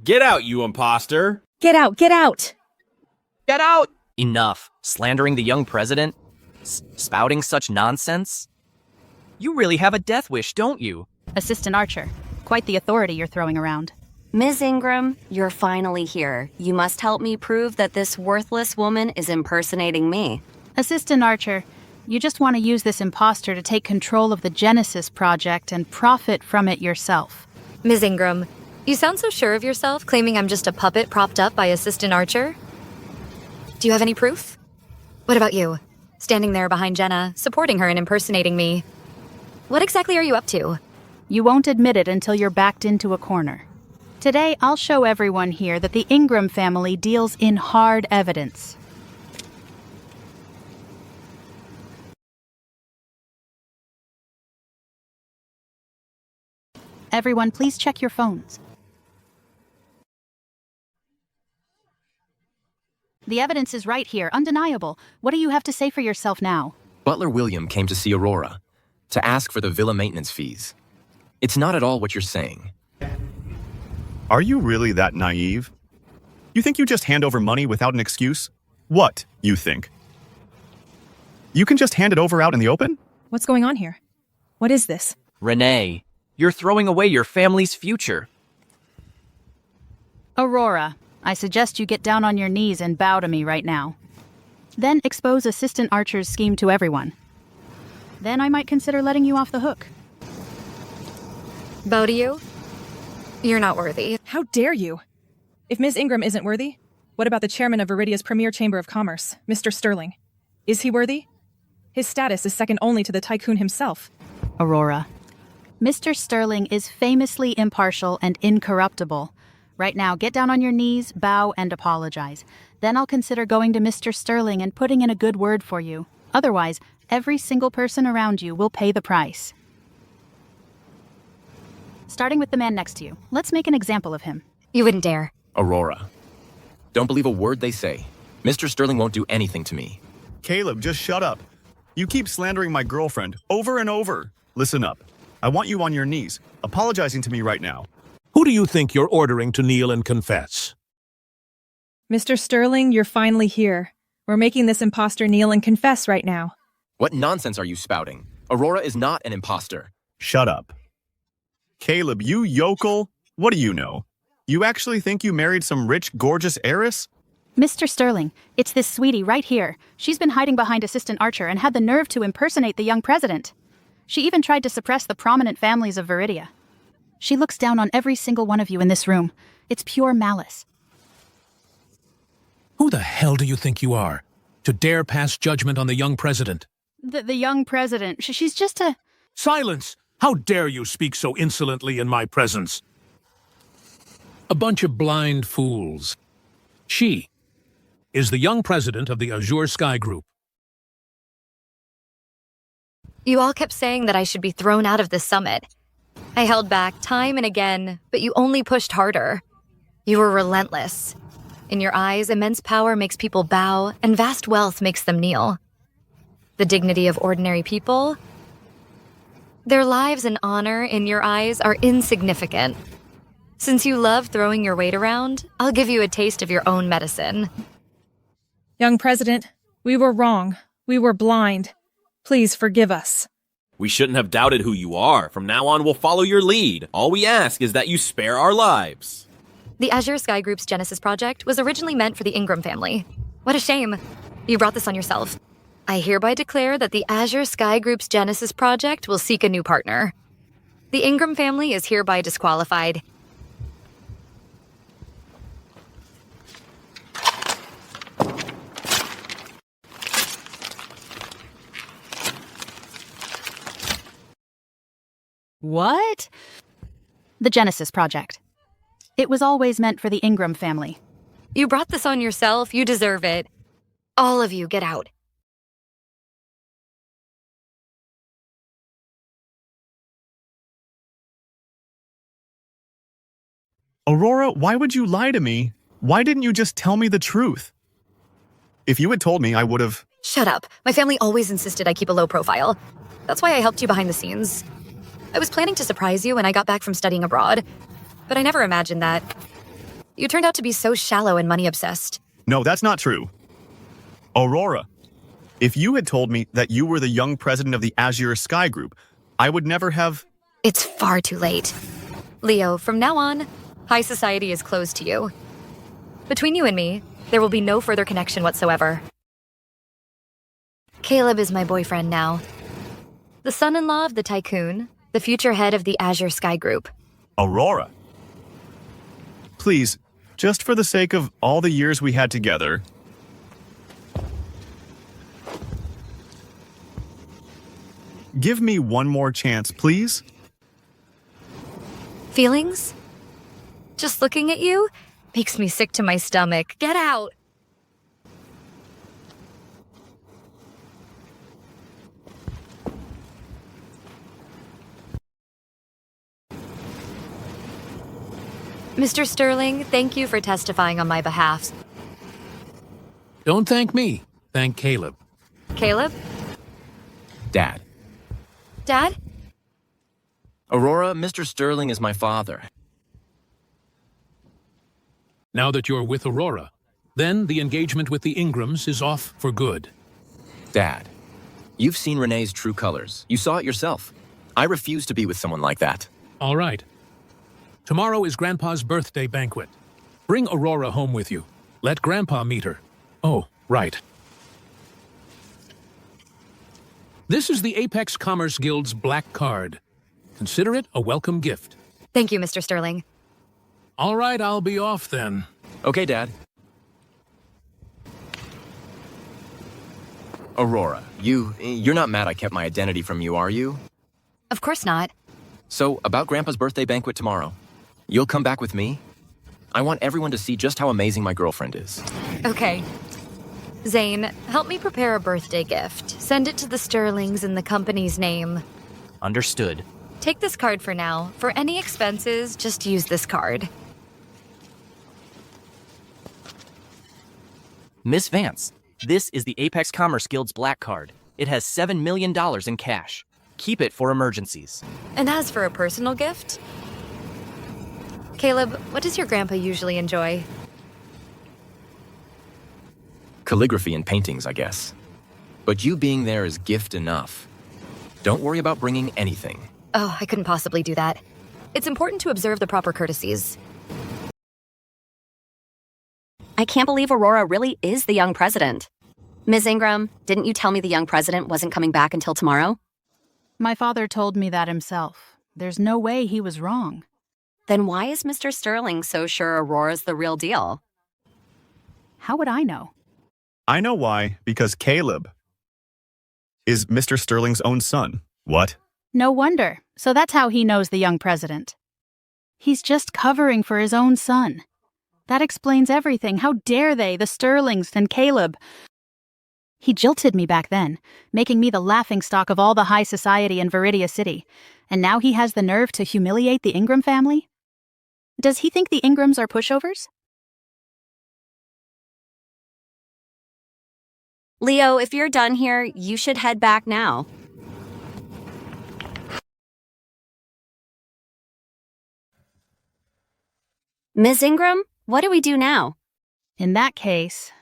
Get out, you imposter! Get out! Get out! Get out! Enough. Slandering the young president? Spouting such nonsense? You really have a death wish, don't you? Assistant Archer. Quite the authority you're throwing around. Ms. Ingram, you're finally here. You must help me prove that this worthless woman is impersonating me. Assistant Archer, you just want to use this imposter to take control of the Genesis project and profit from it yourself. Ms. Ingram, you sound so sure of yourself, claiming I'm just a puppet propped up by Assistant Archer. Do you have any proof? What about you? Standing there behind Jenna, supporting her and impersonating me. What exactly are you up to? You won't admit it until you're backed into a corner. Today, I'll show everyone here that the Ingram family deals in hard evidence. Everyone, please check your phones. The evidence is right here, undeniable. What do you have to say for yourself now? Butler William came to see Aurora, to ask for the villa maintenance fees. It's not at all what you're saying. Are you really that naive? You think you just hand over money without an excuse? What, you think? You can just hand it over out in the open? What's going on here? What is this? Renee, you're throwing away your family's future. Aurora, I suggest you get down on your knees and bow to me right now. Then expose Assistant Archer's scheme to everyone. Then I might consider letting you off the hook. Bow to you? You're not worthy. How dare you? If Ms. Ingram isn't worthy, what about the chairman of Viridia's premier chamber of commerce, Mr. Sterling? Is he worthy? His status is second only to the tycoon himself. Aurora, Mr. Sterling is famously impartial and incorruptible. Right now, get down on your knees, bow, and apologize. Then I'll consider going to Mr. Sterling and putting in a good word for you. Otherwise, every single person around you will pay the price. Starting with the man next to you. Let's make an example of him. You wouldn't dare. Aurora, don't believe a word they say. Mr. Sterling won't do anything to me. Caleb, just shut up. You keep slandering my girlfriend over and over. Listen up. I want you on your knees, apologizing to me right now. Who do you think you're ordering to kneel and confess? Mr. Sterling, you're finally here. We're making this imposter kneel and confess right now. What nonsense are you spouting? Aurora is not an imposter. Shut up. Caleb, you yokel. What do you know? You actually think you married some rich, gorgeous heiress? Mr. Sterling, it's this sweetie right here. She's been hiding behind Assistant Archer and had the nerve to impersonate the young president. She even tried to suppress the prominent families of Viridia. She looks down on every single one of you in this room. It's pure malice. Who the hell do you think you are, to dare pass judgment on the young president? The young president, she's just a... Silence! How dare you speak so insolently in my presence? A bunch of blind fools. She is the young president of the Azure Sky Group. You all kept saying that I should be thrown out of this summit. I held back time and again, but you only pushed harder. You were relentless. In your eyes, immense power makes people bow, and vast wealth makes them kneel. The dignity of ordinary people? Their lives and honor, in your eyes, are insignificant. Since you love throwing your weight around, I'll give you a taste of your own medicine. Young President, we were wrong. We were blind. Please forgive us. We shouldn't have doubted who you are. From now on, we'll follow your lead. All we ask is that you spare our lives. The Azure Sky Group's Genesis project was originally meant for the Ingram family. What a shame. You brought this on yourself. I hereby declare that the Azure Sky Group's Genesis project will seek a new partner. The Ingram family is hereby disqualified. What? The Genesis project. It was always meant for the Ingram family. You brought this on yourself. You deserve it. All of you, get out. Aurora, why would you lie to me? Why didn't you just tell me the truth? If you had told me, I would have... Shut up. My family always insisted I keep a low profile. That's why I helped you behind the scenes. I was planning to surprise you when I got back from studying abroad, but I never imagined that. You turned out to be so shallow and money-obsessed. No, that's not true. Aurora, if you had told me that you were the young president of the Azure Sky Group, I would never have... It's far too late. Leo, from now on, high society is closed to you. Between you and me, there will be no further connection whatsoever. Caleb is my boyfriend now. The son-in-law of the tycoon, the future head of the Azure Sky Group. Aurora. Please, just for the sake of all the years we had together... Give me one more chance, please. Feelings? Just looking at you makes me sick to my stomach. Get out! Mr. Sterling, thank you for testifying on my behalf. Don't thank me. Thank Caleb. Caleb? Dad. Dad? Aurora, Mr. Sterling is my father. Now that you're with Aurora, then the engagement with the Ingrams is off for good. Dad, you've seen Renee's true colors. You saw it yourself. I refuse to be with someone like that. All right. Tomorrow is Grandpa's birthday banquet. Bring Aurora home with you. Let Grandpa meet her. Oh, right. This is the Apex Commerce Guild's black card. Consider it a welcome gift. Thank you, Mr. Sterling. All right, I'll be off then. Okay, Dad. Aurora, you're not mad I kept my identity from you, are you? Of course not. So, about Grandpa's birthday banquet tomorrow, you'll come back with me? I want everyone to see just how amazing my girlfriend is. Okay. Zane, help me prepare a birthday gift. Send it to the Sterlings in the company's name. Understood. Take this card for now. For any expenses, just use this card. Miss Vance, this is the Apex Commerce Guild's black card. It has $7 million in cash. Keep it for emergencies. And as for a personal gift? Caleb, what does your grandpa usually enjoy? Calligraphy and paintings, I guess. But you being there is gift enough. Don't worry about bringing anything. Oh, I couldn't possibly do that. It's important to observe the proper courtesies. I can't believe Aurora really is the young president. Ms. Ingram, didn't you tell me the young president wasn't coming back until tomorrow? My father told me that himself. There's no way he was wrong. Then why is Mr. Sterling so sure Aurora's the real deal? How would I know? I know why, because Caleb is Mr. Sterling's own son. What? No wonder. So that's how he knows the young president. He's just covering for his own son. That explains everything. How dare they, the Sterlings and Caleb? He jilted me back then, making me the laughingstock of all the high society in Viridia City, and now he has the nerve to humiliate the Ingram family? Does he think the Ingrams are pushovers? Leo, if you're done here, you should head back now. Ms. Ingram, what do we do now? In that case...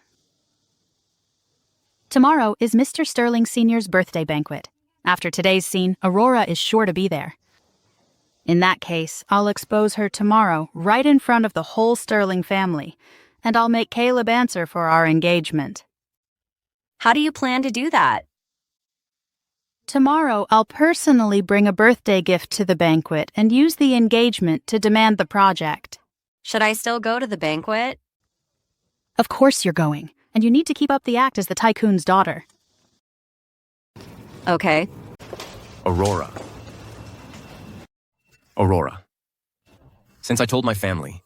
Tomorrow is Mr. Sterling Sr.'s birthday banquet. After today's scene, Aurora is sure to be there. In that case, I'll expose her tomorrow right in front of the whole Sterling family, and I'll make Caleb answer for our engagement. How do you plan to do that? Tomorrow, I'll personally bring a birthday gift to the banquet and use the engagement to demand the project. Should I still go to the banquet? Of course you're going, and you need to keep up the act as the tycoon's daughter. Okay. Aurora. Since I told my family,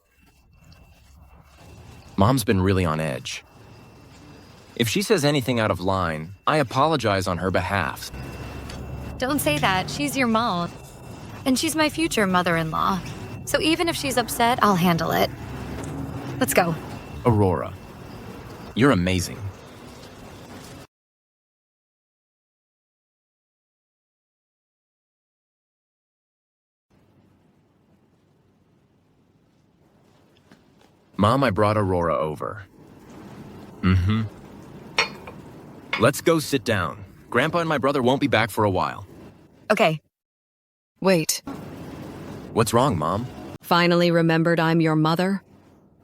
Mom's been really on edge. If she says anything out of line, I apologize on her behalf. Don't say that. She's your mom. And she's my future mother-in-law. So even if she's upset, I'll handle it. Let's go. Aurora, you're amazing. Mom, I brought Aurora over. Let's go sit down. Grandpa and my brother won't be back for a while. Okay. Wait. What's wrong, Mom? Finally remembered I'm your mother?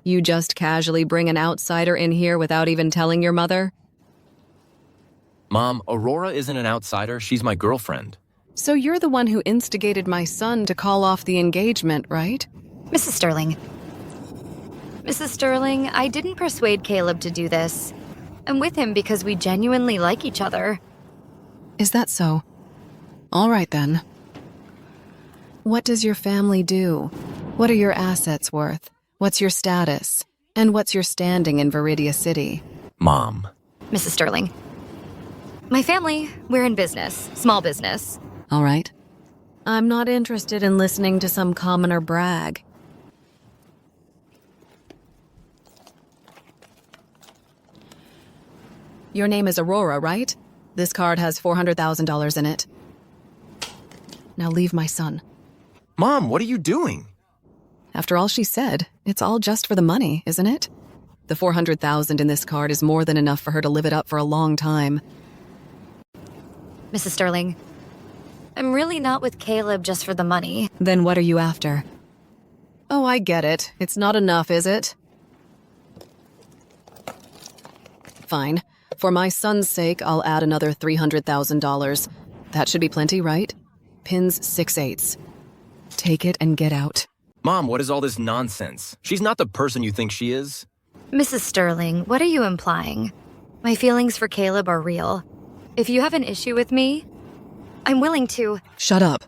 You just casually bring an outsider in here without even telling your mother? Mom, Aurora isn't an outsider. She's my girlfriend. So you're the one who instigated my son to call off the engagement, right? Mrs. Sterling. Mrs. Sterling, I didn't persuade Caleb to do this. I'm with him because we genuinely like each other. Is that so? All right, then. What does your family do? What are your assets worth? What's your status? And what's your standing in Viridia City? Mom. Mrs. Sterling. My family, we're in business. Small business. All right. I'm not interested in listening to some commoner brag. Your name is Aurora, right? This card has $400,000 in it. Now leave my son. Mom, what are you doing? After all she said, it's all just for the money, isn't it? The $400,000 in this card is more than enough for her to live it up for a long time. Mrs. Sterling, I'm really not with Caleb just for the money. Then what are you after? Oh, I get it. It's not enough, is it? Fine. For my son's sake, I'll add another $300,000. That should be plenty, right? Pins 6/8. Take it and get out. Mom, what is all this nonsense? She's not the person you think she is. Mrs. Sterling, what are you implying? My feelings for Caleb are real. If you have an issue with me, I'm willing to... Shut up.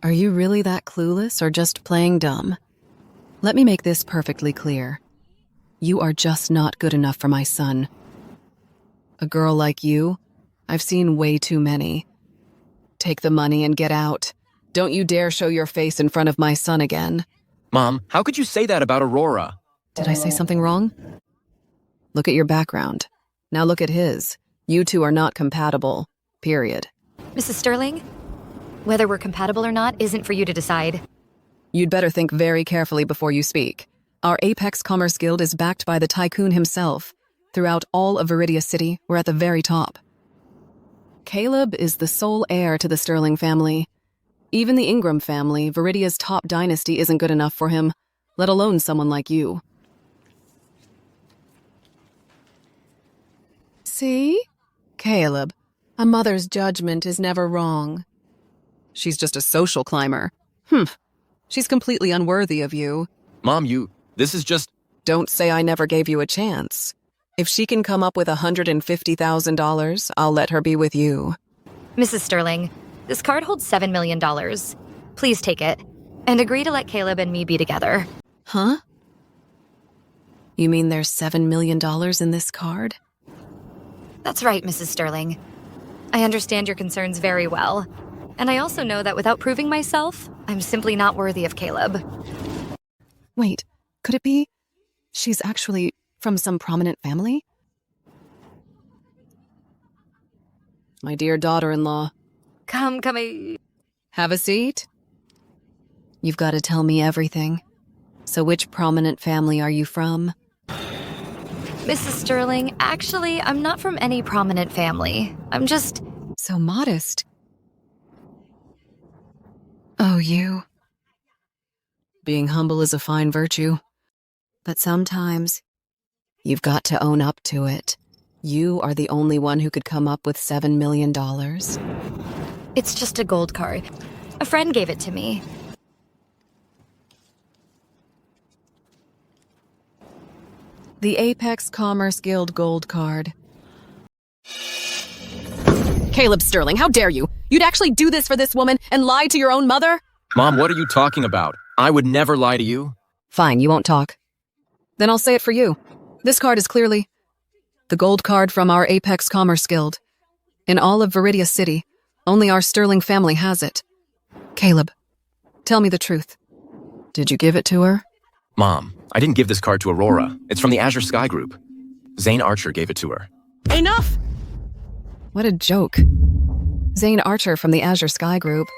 Are you really that clueless or just playing dumb? Let me make this perfectly clear. You are just not good enough for my son. A girl like you, I've seen way too many. Take the money and get out. Don't you dare show your face in front of my son again. Mom, how could you say that about Aurora? Did I say something wrong? Look at your background. Now look at his. You two are not compatible. Period. Mrs. Sterling, whether we're compatible or not isn't for you to decide. You'd better think very carefully before you speak. Our Apex Commerce Guild is backed by the tycoon himself. Throughout all of Viridia City, we're at the very top. Caleb is the sole heir to the Sterling family. Even the Ingram family, Viridia's top dynasty, isn't good enough for him, let alone someone like you. See? Caleb, a mother's judgment is never wrong. She's just a social climber. She's completely unworthy of you. Mom, this is just... Don't say I never gave you a chance. If she can come up with $150,000, I'll let her be with you. Mrs. Sterling, this card holds $7 million. Please take it, and agree to let Caleb and me be together. Huh? You mean there's $7 million in this card? That's right, Mrs. Sterling. I understand your concerns very well. And I also know that without proving myself, I'm simply not worthy of Caleb. Wait, could it be she's actually from some prominent family? My dear daughter-in-law. Come. Have a seat. You've got to tell me everything. So which prominent family are you from? Mrs. Sterling, actually, I'm not from any prominent family. I'm just... So modest. Oh, you. Being humble is a fine virtue. But sometimes, you've got to own up to it. You are the only one who could come up with $7 million. It's just a gold card. A friend gave it to me. The Apex Commerce Guild gold card. Caleb Sterling, how dare you? You'd actually do this for this woman and lie to your own mother? Mom, what are you talking about? I would never lie to you. Fine, you won't talk. Then I'll say it for you. This card is clearly the gold card from our Apex Commerce Guild. In all of Viridia City, only our Sterling family has it. Caleb, tell me the truth. Did you give it to her? Mom, I didn't give this card to Aurora. It's from the Azure Sky Group. Zane Archer gave it to her. Enough! What a joke. Zane Archer from the Azure Sky Group.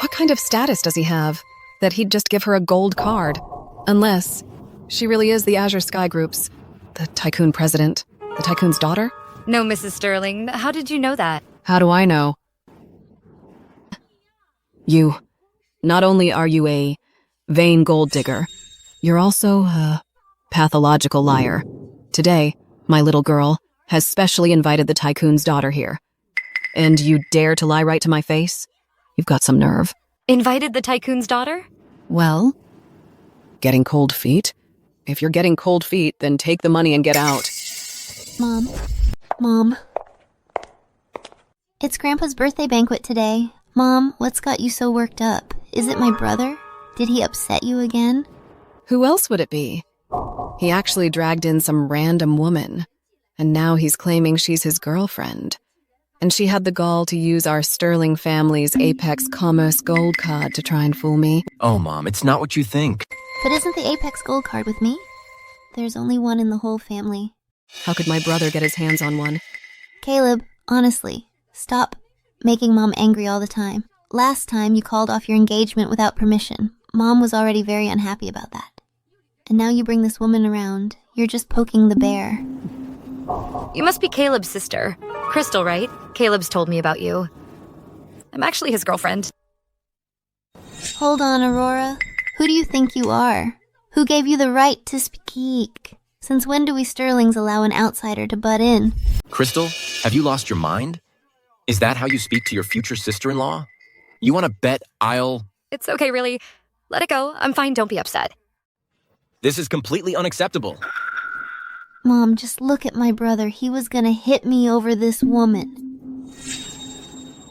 What kind of status does he have that he'd just give her a gold card? Unless she really is the Azure Sky Group's, the tycoon president, the tycoon's daughter? No, Mrs. Sterling. How did you know that? How do I know? You. Not only are you a vain gold digger, you're also a pathological liar. Today, my little girl has specially invited the tycoon's daughter here. And you dare to lie right to my face? You've got some nerve. Invited the tycoon's daughter? Well, getting cold feet? If you're getting cold feet, then take the money and get out. Mom. It's Grandpa's birthday banquet today. Mom, what's got you so worked up? Is it my brother? Did he upset you again? Who else would it be? He actually dragged in some random woman, and now he's claiming she's his girlfriend. And she had the gall to use our Sterling family's Apex Commerce Gold card to try and fool me. Oh, Mom, it's not what you think. But isn't the Apex Gold card with me? There's only one in the whole family. How could my brother get his hands on one? Caleb, honestly, stop making Mom angry all the time. Last time you called off your engagement without permission. Mom was already very unhappy about that. And now you bring this woman around. You're just poking the bear. You must be Caleb's sister. Crystal, right? Caleb's told me about you. I'm actually his girlfriend. Hold on, Aurora. Who do you think you are? Who gave you the right to speak? Since when do we Sterlings allow an outsider to butt in? Crystal, have you lost your mind? Is that how you speak to your future sister-in-law? You want to bet I'll... It's okay, really. Let it go. I'm fine. Don't be upset. This is completely unacceptable. Mom, just look at my brother. He was gonna hit me over this woman.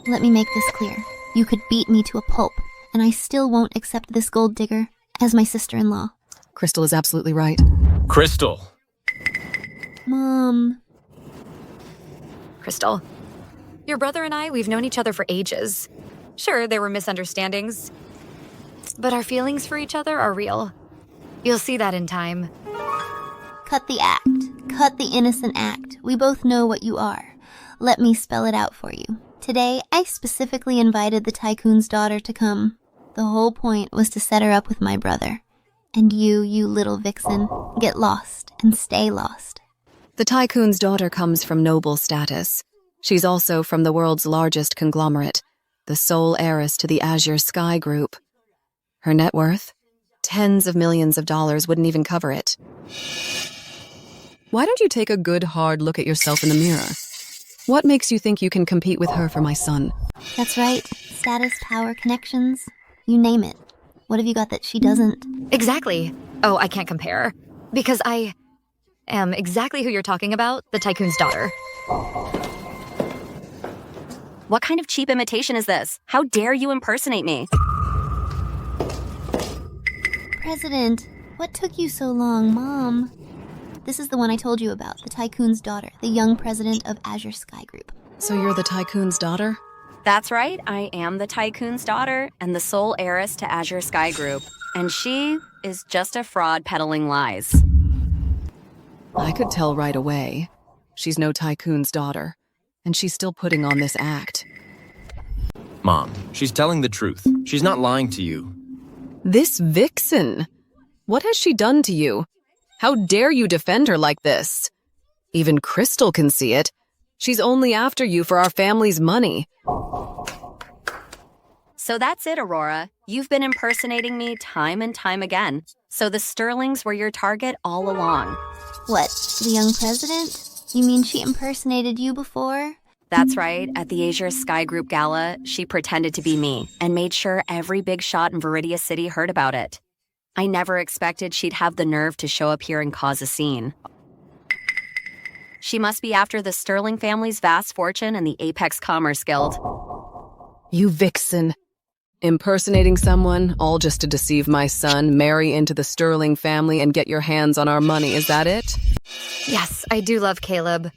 Let me make this clear. You could beat me to a pulp, and I still won't accept this gold digger as my sister-in-law. Crystal is absolutely right. Crystal. Mom. Crystal, your brother and I, we've known each other for ages. Sure, there were misunderstandings, but our feelings for each other are real. You'll see that in time. Cut the act. Cut the innocent act. We both know what you are. Let me spell it out for you. Today, I specifically invited the tycoon's daughter to come. The whole point was to set her up with my brother. And you little vixen, get lost and stay lost. The tycoon's daughter comes from noble status. She's also from the world's largest conglomerate, the sole heiress to the Azure Sky Group. Her net worth? Tens of millions of dollars wouldn't even cover it. Why don't you take a good hard look at yourself in the mirror? What makes you think you can compete with her for my son? That's right. Status, power, connections. You name it. What have you got that she doesn't? Exactly. Oh, I can't compare. Because I am exactly who you're talking about, the tycoon's daughter. What kind of cheap imitation is this? How dare you impersonate me? President, what took you so long, Mom? This is the one I told you about, the tycoon's daughter, the young president of Azure Sky Group. So you're the tycoon's daughter? That's right, I am the tycoon's daughter and the sole heiress to Azure Sky Group. And she is just a fraud peddling lies. I could tell right away. She's no tycoon's daughter, and she's still putting on this act. Mom, she's telling the truth. She's not lying to you. This vixen! What has she done to you? How dare you defend her like this? Even Crystal can see it. She's only after you for our family's money. So that's it, Aurora. You've been impersonating me time and time again. So the Sterlings were your target all along. What, the young president? You mean she impersonated you before? That's right. At the Azure Sky Group Gala, she pretended to be me and made sure every big shot in Viridia City heard about it. I never expected she'd have the nerve to show up here and cause a scene. She must be after the Sterling family's vast fortune and the Apex Commerce Guild. You vixen. Impersonating someone, all just to deceive my son, marry into the Sterling family, and get your hands on our money, is that it? Yes, I do love Caleb.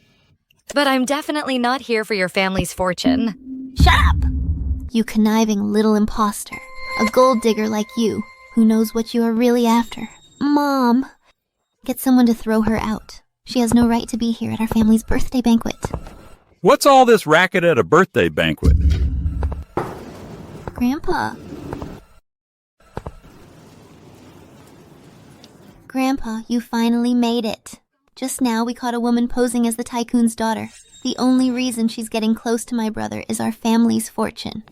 But I'm definitely not here for your family's fortune. Shut up! You conniving little imposter. A gold digger like you, who knows what you are really after. Mom! Get someone to throw her out. She has no right to be here at our family's birthday banquet. What's all this racket at a birthday banquet? Grandpa. Grandpa, you finally made it. Just now we caught a woman posing as the tycoon's daughter. The only reason she's getting close to my brother is our family's fortune.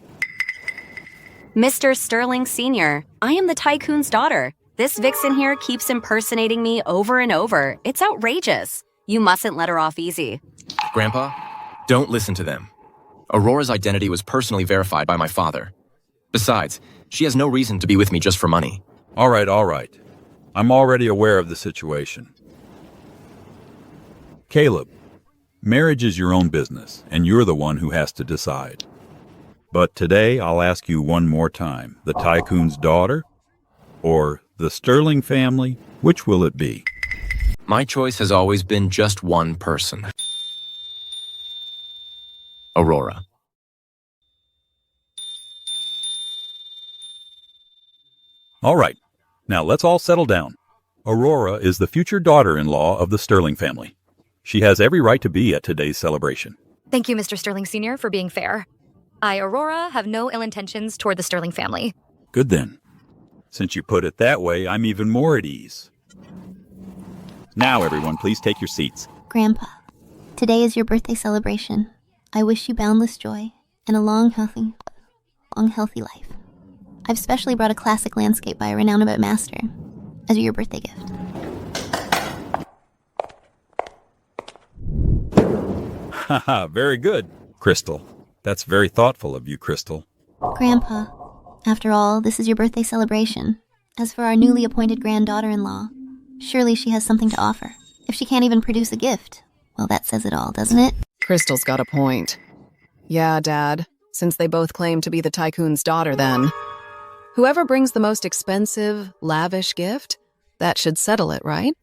Mr. Sterling Sr., I am the tycoon's daughter. This vixen here keeps impersonating me over and over. It's outrageous. You mustn't let her off easy. Grandpa, don't listen to them. Aurora's identity was personally verified by my father. Besides, she has no reason to be with me just for money. All right. I'm already aware of the situation. Caleb, marriage is your own business, and you're the one who has to decide. But today, I'll ask you one more time. The tycoon's daughter or the Sterling family? Which will it be? My choice has always been just one person. Aurora. All right. Now let's all settle down. Aurora is the future daughter-in-law of the Sterling family. She has every right to be at today's celebration. Thank you, Mr. Sterling Sr., for being fair. I, Aurora, have no ill intentions toward the Sterling family. Good then. Since you put it that way, I'm even more at ease. Now, everyone, please take your seats. Grandpa, today is your birthday celebration. I wish you boundless joy and a long, healthy life. I've specially brought a classic landscape by a renowned master as your birthday gift. Haha, very good, Crystal. That's very thoughtful of you, Crystal. Grandpa, after all, this is your birthday celebration. As for our newly appointed granddaughter-in-law, surely she has something to offer. If she can't even produce a gift, well, that says it all, doesn't it? Crystal's got a point. Yeah, Dad, since they both claim to be the tycoon's daughter then. Whoever brings the most expensive, lavish gift, that should settle it, right?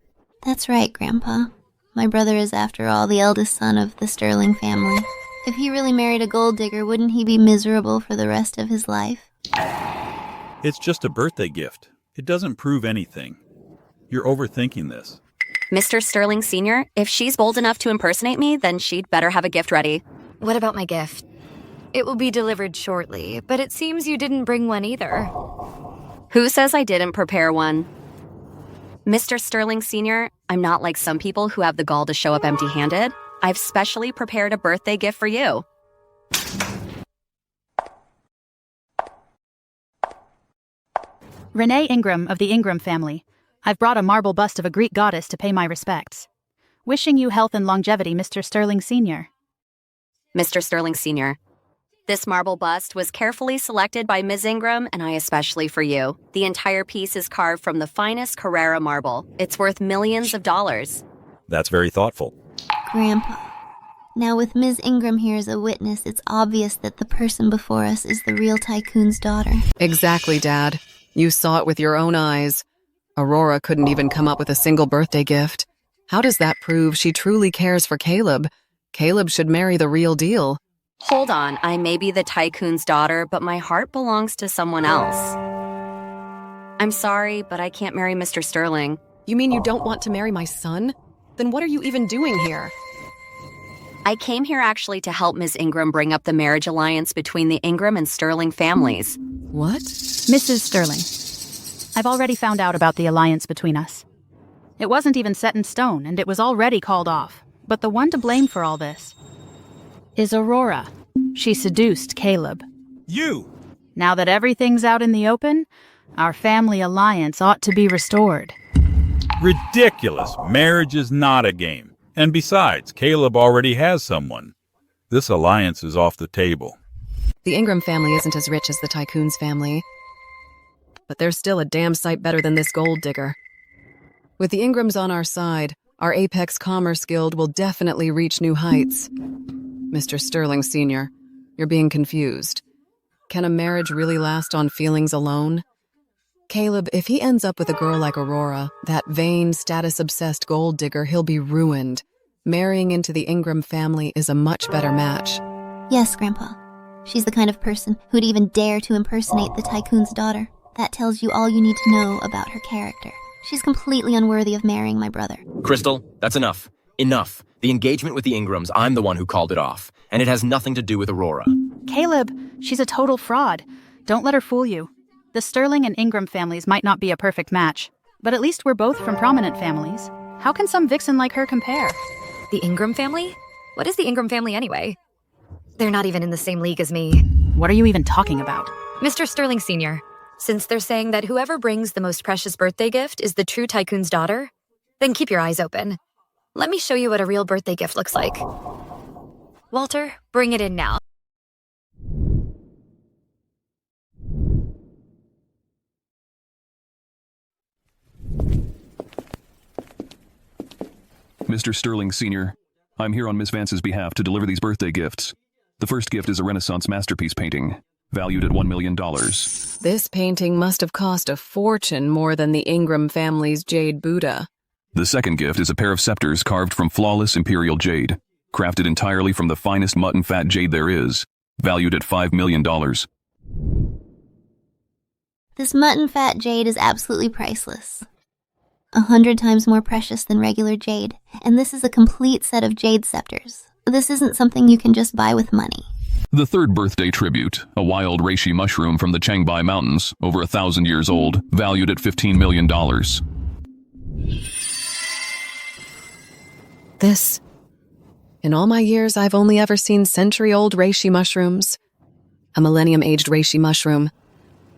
That's right, Grandpa. My brother is, after all, the eldest son of the Sterling family. If he really married a gold digger, wouldn't he be miserable for the rest of his life? It's just a birthday gift. It doesn't prove anything. You're overthinking this. Mr. Sterling Sr., if she's bold enough to impersonate me, then she'd better have a gift ready. What about my gift? It will be delivered shortly, but it seems you didn't bring one either. Who says I didn't prepare one? Mr. Sterling Sr., I'm not like some people who have the gall to show up empty-handed. I've specially prepared a birthday gift for you. Renee Ingram of the Ingram family. I've brought a marble bust of a Greek goddess to pay my respects. Wishing you health and longevity, Mr. Sterling Sr. Mr. Sterling Sr., this marble bust was carefully selected by Ms. Ingram, and I especially for you. The entire piece is carved from the finest Carrara marble. It's worth millions of dollars. That's very thoughtful. Grandpa, now with Ms. Ingram here as a witness, it's obvious that the person before us is the real tycoon's daughter. Exactly, Dad. You saw it with your own eyes. Aurora couldn't even come up with a single birthday gift. How does that prove she truly cares for Caleb? Caleb should marry the real deal. Hold on, I may be the tycoon's daughter, but my heart belongs to someone else. I'm sorry, but I can't marry Mr. Sterling. You mean you don't want to marry my son? Then what are you even doing here? I came here actually to help Ms. Ingram bring up the marriage alliance between the Ingram and Sterling families. What? Mrs. Sterling, I've already found out about the alliance between us. It wasn't even set in stone, and it was already called off. But the one to blame for all this is Aurora. She seduced Caleb. You! Now that everything's out in the open, our family alliance ought to be restored. Ridiculous. Marriage is not a game. And besides, Caleb already has someone. This alliance is off the table. The Ingram family isn't as rich as the Tycoon's family. But they're still a damn sight better than this gold digger. With the Ingrams on our side, our Apex Commerce Guild will definitely reach new heights. Mr. Sterling Sr., you're being confused. Can a marriage really last on feelings alone? Caleb, if he ends up with a girl like Aurora, that vain, status-obsessed gold digger, he'll be ruined. Marrying into the Ingram family is a much better match. Yes, Grandpa. She's the kind of person who'd even dare to impersonate the tycoon's daughter. That tells you all you need to know about her character. She's completely unworthy of marrying my brother. Crystal, that's enough. Enough. The engagement with the Ingrams, I'm the one who called it off. And it has nothing to do with Aurora. Caleb, she's a total fraud. Don't let her fool you. The Sterling and Ingram families might not be a perfect match, but at least we're both from prominent families. How can some vixen like her compare? The Ingram family? What is the Ingram family anyway? They're not even in the same league as me. What are you even talking about? Mr. Sterling Sr., since they're saying that whoever brings the most precious birthday gift is the true tycoon's daughter, then keep your eyes open. Let me show you what a real birthday gift looks like. Walter, bring it in now. Mr. Sterling Sr., I'm here on Miss Vance's behalf to deliver these birthday gifts. The first gift is a Renaissance masterpiece painting, valued at $1 million. This painting must have cost a fortune more than the Ingram family's jade Buddha. The second gift is a pair of scepters carved from flawless imperial jade, crafted entirely from the finest mutton fat jade there is, valued at $5 million. This mutton fat jade is absolutely priceless. 100 times more precious than regular jade, and this is a complete set of jade scepters. This isn't something you can just buy with money. The third birthday tribute, a wild reishi mushroom from the Changbai Mountains, over 1,000 years old, valued at $15 million. This. In all my years, I've only ever seen century-old reishi mushrooms. A millennium-aged reishi mushroom.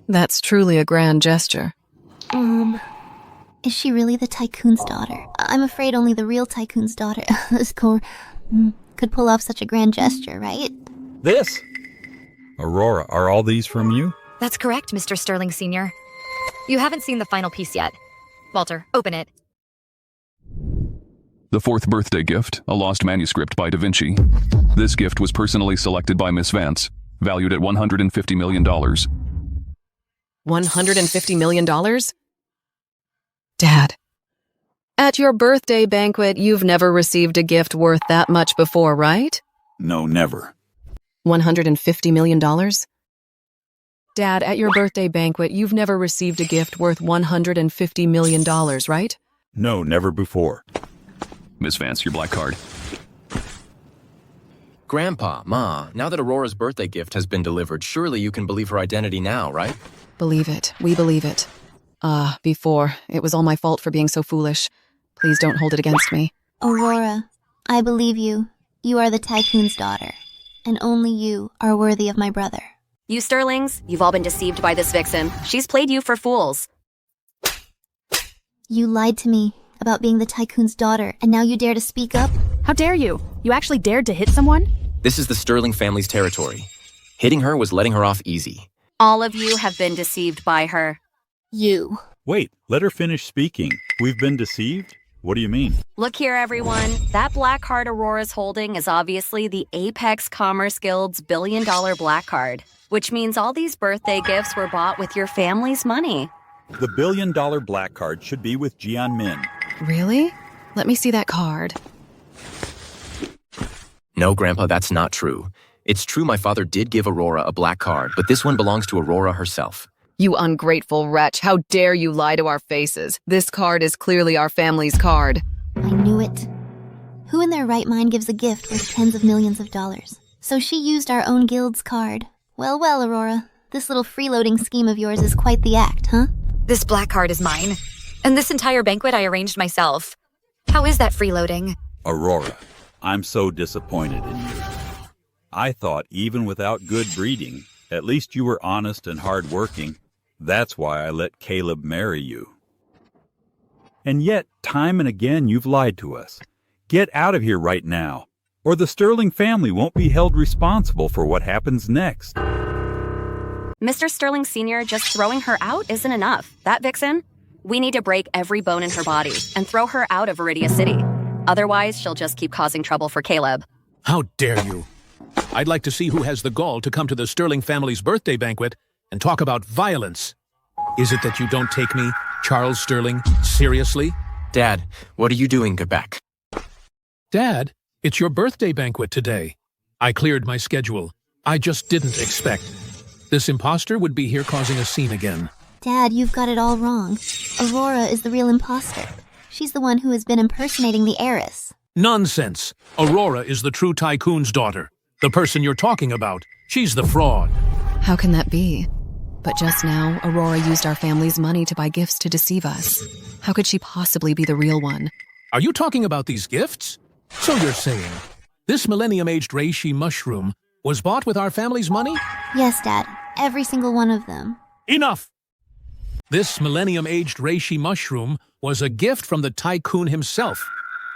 That's truly a grand gesture. Is she really the tycoon's daughter? I'm afraid only the real tycoon's daughter could pull off such a grand gesture, right? This? Aurora, are all these from you? That's correct, Mr. Sterling Sr. You haven't seen the final piece yet. Walter, open it. The fourth birthday gift, a lost manuscript by Da Vinci. This gift was personally selected by Miss Vance, valued at $150 million. $150 million? Dad, at your birthday banquet, you've never received a gift worth that much before, right? No, never. $150 million? Dad, at your birthday banquet, you've never received a gift worth $150 million, right? No, never before. Miss Vance, your black card. Grandpa, Ma, now that Aurora's birthday gift has been delivered, surely you can believe her identity now, right? Believe it. We believe it. Before. It was all my fault for being so foolish. Please don't hold it against me. Aurora, I believe you. You are the tycoon's daughter, and only you are worthy of my brother. You Sterlings, you've all been deceived by this vixen. She's played you for fools. You lied to me about being the tycoon's daughter, and now you dare to speak up? How dare you? You actually dared to hit someone? This is the Sterling family's territory. Hitting her was letting her off easy. All of you have been deceived by her. You. Wait, let her finish speaking. We've been deceived? What do you mean? Look here, everyone. That black card Aurora's holding is obviously the Apex Commerce Guild's $1 billion black card, which means all these birthday gifts were bought with your family's money. The $1 billion black card should be with Jian Min. Really? Let me see that card. No, Grandpa, that's not true. It's true my father did give Aurora a black card, but this one belongs to Aurora herself. You ungrateful wretch, how dare you lie to our faces? This card is clearly our family's card. I knew it. Who in their right mind gives a gift worth tens of millions of dollars? So she used our own guild's card. Well, well, Aurora. This little freeloading scheme of yours is quite the act, huh? This black card is mine. And this entire banquet I arranged myself. How is that freeloading? Aurora, I'm so disappointed in you. I thought even without good breeding, at least you were honest and hardworking. That's why I let Caleb marry you. And yet, time and again, you've lied to us. Get out of here right now, or the Sterling family won't be held responsible for what happens next. Mr. Sterling Sr. just throwing her out isn't enough. That vixen? We need to break every bone in her body and throw her out of Viridia City. Otherwise, she'll just keep causing trouble for Caleb. How dare you? I'd like to see who has the gall to come to the Sterling family's birthday banquet and talk about violence. Is it that you don't take me, Charles Sterling, seriously? Dad, what are you doing, Quebec? Dad, it's your birthday banquet today. I cleared my schedule. I just didn't expect this imposter would be here causing a scene again. Dad, you've got it all wrong. Aurora is the real imposter. She's the one who has been impersonating the heiress. Nonsense. Aurora is the true tycoon's daughter. The person you're talking about. She's the fraud. How can that be? But just now, Aurora used our family's money to buy gifts to deceive us. How could she possibly be the real one? Are you talking about these gifts? So you're saying, this millennium-aged reishi mushroom was bought with our family's money? Yes, Dad. Every single one of them. Enough! This millennium-aged reishi mushroom was a gift from the tycoon himself.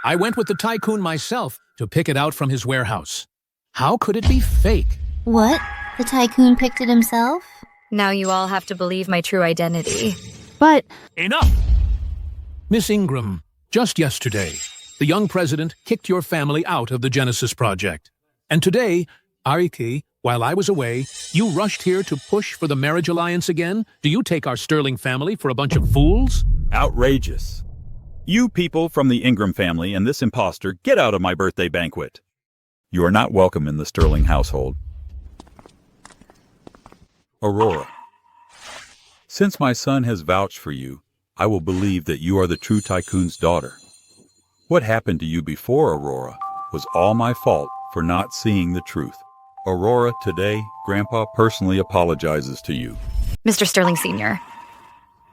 I went with the tycoon myself to pick it out from his warehouse. How could it be fake? What? The tycoon picked it himself? Now you all have to believe my true identity. But... Enough! Miss Ingram, just yesterday, the young president kicked your family out of the Genesis project. And today, Ariki, while I was away, you rushed here to push for the marriage alliance again? Do you take our Sterling family for a bunch of fools? Outrageous. You people from the Ingram family and this imposter, get out of my birthday banquet. You are not welcome in the Sterling household. Aurora, since my son has vouched for you, I will believe that you are the true tycoon's daughter. What happened to you before, Aurora, was all my fault for not seeing the truth. Aurora, today, Grandpa personally apologizes to you. Mr. Sterling Sr.,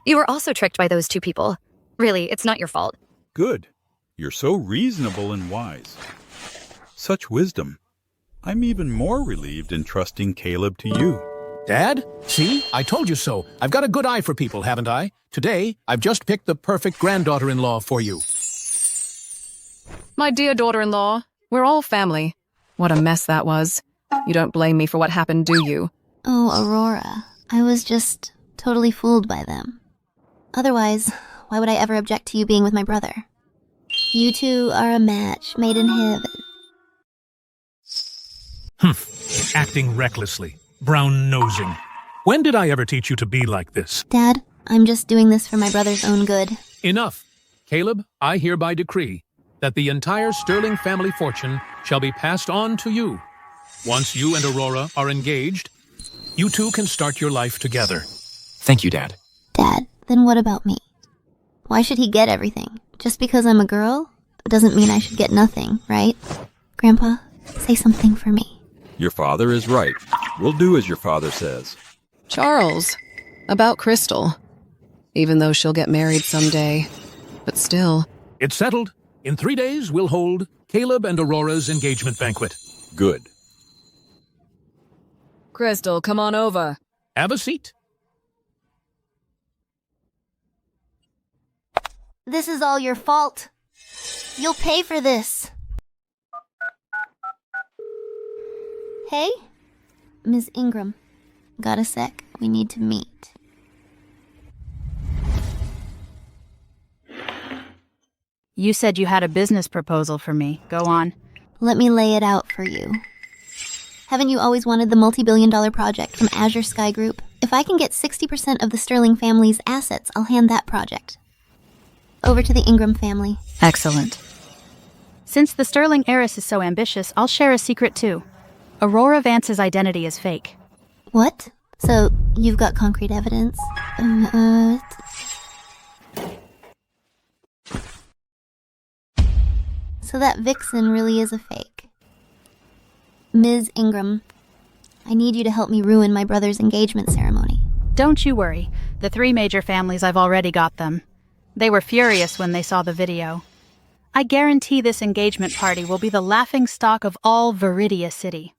you were also tricked by those two people. Really, it's not your fault. Good. You're so reasonable and wise. Such wisdom. I'm even more relieved in trusting Caleb to you. Dad, see? I told you so. I've got a good eye for people, haven't I? Today, I've just picked the perfect granddaughter-in-law for you. My dear daughter-in-law, we're all family. What a mess that was. You don't blame me for what happened, do you? Oh, Aurora. I was just totally fooled by them. Otherwise, why would I ever object to you being with my brother? You two are a match made in heaven. Acting recklessly. Brown-nosing. When did I ever teach you to be like this? Dad, I'm just doing this for my brother's own good. Enough. Caleb, I hereby decree that the entire Sterling family fortune shall be passed on to you. Once you and Aurora are engaged, you two can start your life together. Thank you, Dad. Dad, then what about me? Why should he get everything? Just because I'm a girl? Doesn't mean I should get nothing, right? Grandpa, say something for me. Your father is right. We'll do as your father says. Charles, about Crystal. Even though she'll get married someday. But still. It's settled. In 3 days, we'll hold Caleb and Aurora's engagement banquet. Good. Crystal, come on over. Have a seat. This is all your fault. You'll pay for this. Hey? Ms. Ingram. Got a sec? We need to meet. You said you had a business proposal for me. Go on. Let me lay it out for you. Haven't you always wanted the multi-billion-dollar project from Azure Sky Group? If I can get 60% of the Sterling family's assets, I'll hand that project. over to the Ingram family. Excellent. Since the Sterling heiress is so ambitious, I'll share a secret too. Aurora Vance's identity is fake. What? So, you've got concrete evidence? So that vixen really is a fake. Ms. Ingram, I need you to help me ruin my brother's engagement ceremony. Don't you worry. The 3 major families, I've already got them. They were furious when they saw the video. I guarantee this engagement party will be the laughingstock of all Viridia City.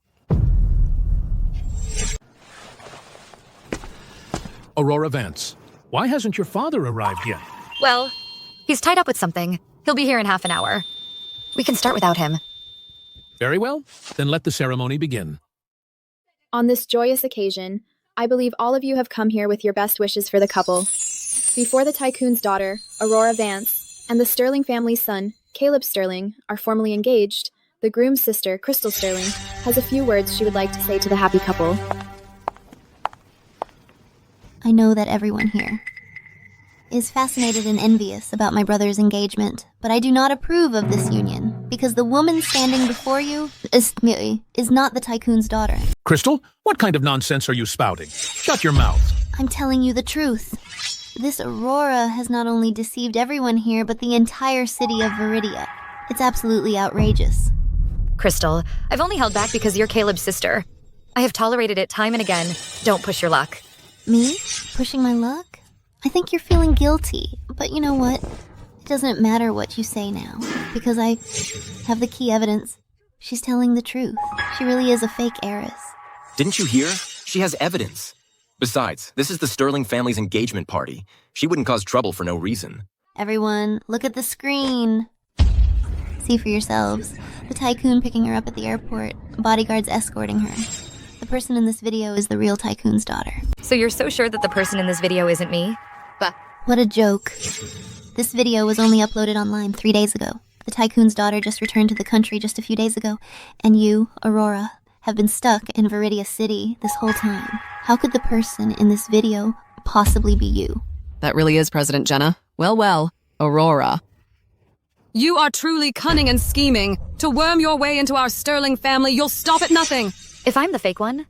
Aurora Vance, why hasn't your father arrived yet? Well, he's tied up with something. He'll be here in half an hour. We can start without him. Very well, then let the ceremony begin. On this joyous occasion, I believe all of you have come here with your best wishes for the couple. Before the tycoon's daughter, Aurora Vance, and the Sterling family's son, Caleb Sterling, are formally engaged, the groom's sister, Crystal Sterling, has a few words she would like to say to the happy couple. I know that everyone here is fascinated and envious about my brother's engagement, but I do not approve of this union, because the woman standing before you is not the tycoon's daughter. Crystal, what kind of nonsense are you spouting? Shut your mouth. I'm telling you the truth. This Aurora has not only deceived everyone here, but the entire city of Viridia. It's absolutely outrageous. Crystal, I've only held back because you're Caleb's sister. I have tolerated it time and again. Don't push your luck. Me? Pushing my luck? I think you're feeling guilty, but you know what? It doesn't matter what you say now, because I have the key evidence. She's telling the truth. She really is a fake heiress. Didn't you hear? She has evidence. Besides, this is the Sterling family's engagement party. She wouldn't cause trouble for no reason. Everyone, look at the screen. See for yourselves. The tycoon picking her up at the airport, bodyguards escorting her. The person in this video is the real tycoon's daughter. So you're so sure that the person in this video isn't me? What a joke. This video was only uploaded online 3 days ago. The tycoon's daughter just returned to the country just a few days ago, and you, Aurora, have been stuck in Viridia City this whole time. How could the person in this video possibly be you? That really is President Jenna. Well, Aurora. You are truly cunning and scheming. To worm your way into our Sterling family, you'll stop at nothing. If I'm the fake one,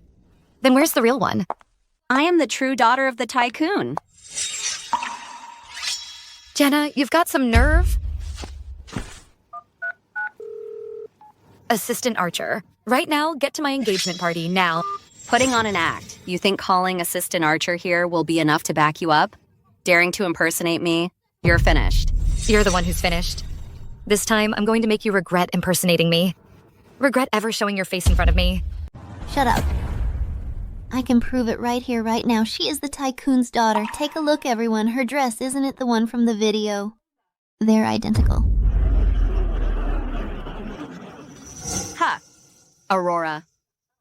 then where's the real one? I am the true daughter of the tycoon. Jenna, you've got some nerve. Assistant Archer, right now, get to my engagement party, now. Putting on an act. You think calling Assistant Archer here will be enough to back you up? Daring to impersonate me? You're finished. You're the one who's finished. This time, I'm going to make you regret impersonating me. Regret ever showing your face in front of me. Shut up. I can prove it right here, right now. She is the tycoon's daughter. Take a look, everyone. Her dress, isn't it the one from the video? They're identical. Ha! Aurora.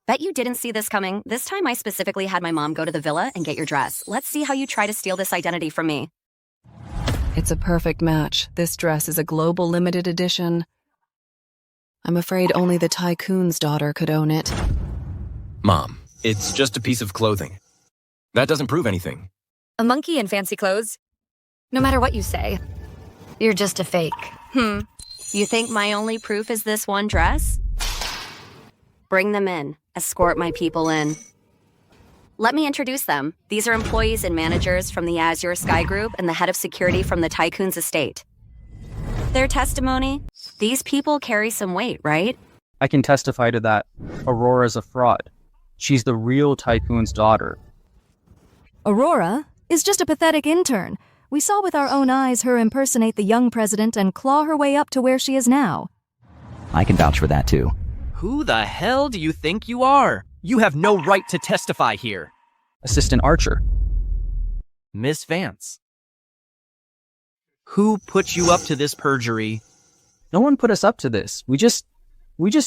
Bet you didn't see this coming. This time I specifically had my mom go to the villa and get your dress. Let's see how you try to steal this identity from me. It's a perfect match. This dress is a global limited edition. I'm afraid only the tycoon's daughter could own it. Mom, it's just a piece of clothing. That doesn't prove anything. A monkey in fancy clothes? No matter what you say, you're just a fake. You think my only proof is this one dress? Bring them in. Escort my people in. Let me introduce them. These are employees and managers from the Azure Sky Group and the head of security from the tycoon's estate. Their testimony? These people carry some weight, right? I can testify to that. Aurora's a fraud. She's the real tycoon's daughter. Aurora is just a pathetic intern. We saw with our own eyes her impersonate the young president and claw her way up to where she is now. I can vouch for that too. Who the hell do you think you are? You have no right to testify here. Assistant Archer. Miss Vance. Who put you up to this perjury? No one put us up to this. We just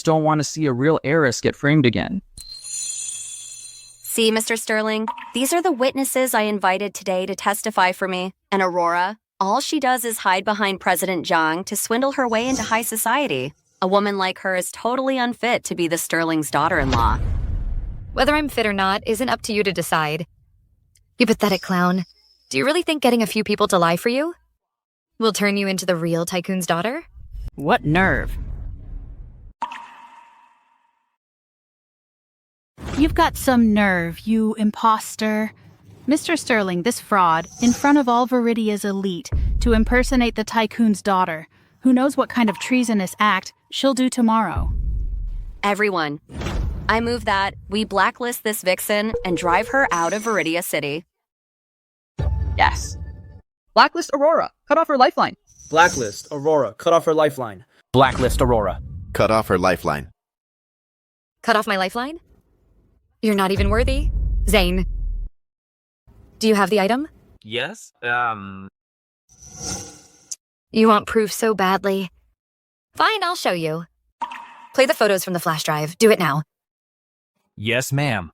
don't want to see a real heiress get framed again. See, Mr. Sterling, these are the witnesses I invited today to testify for me. And Aurora, all she does is hide behind President Zhang to swindle her way into high society. A woman like her is totally unfit to be the Sterling's daughter-in-law. Whether I'm fit or not isn't up to you to decide. You pathetic clown. Do you really think getting a few people to lie for you? We'll turn you into the real tycoon's daughter? What nerve. You've got some nerve, you impostor. Mr. Sterling, this fraud, in front of all Viridia's elite, to impersonate the tycoon's daughter. Who knows what kind of treasonous act she'll do tomorrow. Everyone, I move that we blacklist this vixen and drive her out of Viridia City. Yes. Blacklist Aurora. Cut off her lifeline. Blacklist Aurora. Cut off her lifeline. Blacklist Aurora. Cut off her lifeline. Cut off my lifeline? You're not even worthy. Zane. Do you have the item? Yes? You want proof so badly. Fine, I'll show you. Play the photos from the flash drive. Do it now. Yes, ma'am.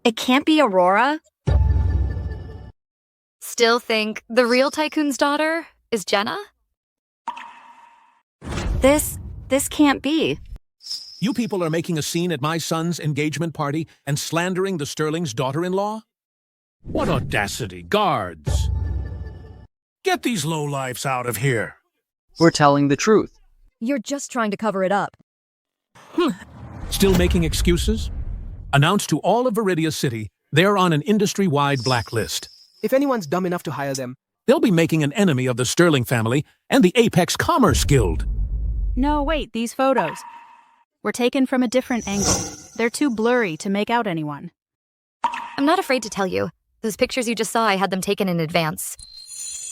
It can't be Aurora. Still think the real tycoon's daughter is Jenna? This can't be. You people are making a scene at my son's engagement party and slandering the Sterling's daughter-in-law? What audacity, guards! Get these lowlifes out of here. We're telling the truth. You're just trying to cover it up. Still making excuses? Announce to all of Viridia City they're on an industry-wide blacklist. If anyone's dumb enough to hire them, They'll be making an enemy of the Sterling family and the Apex Commerce Guild. No, wait, these photos were taken from a different angle. They're too blurry to make out anyone. I'm not afraid to tell you. Those pictures you just saw, I had them taken in advance.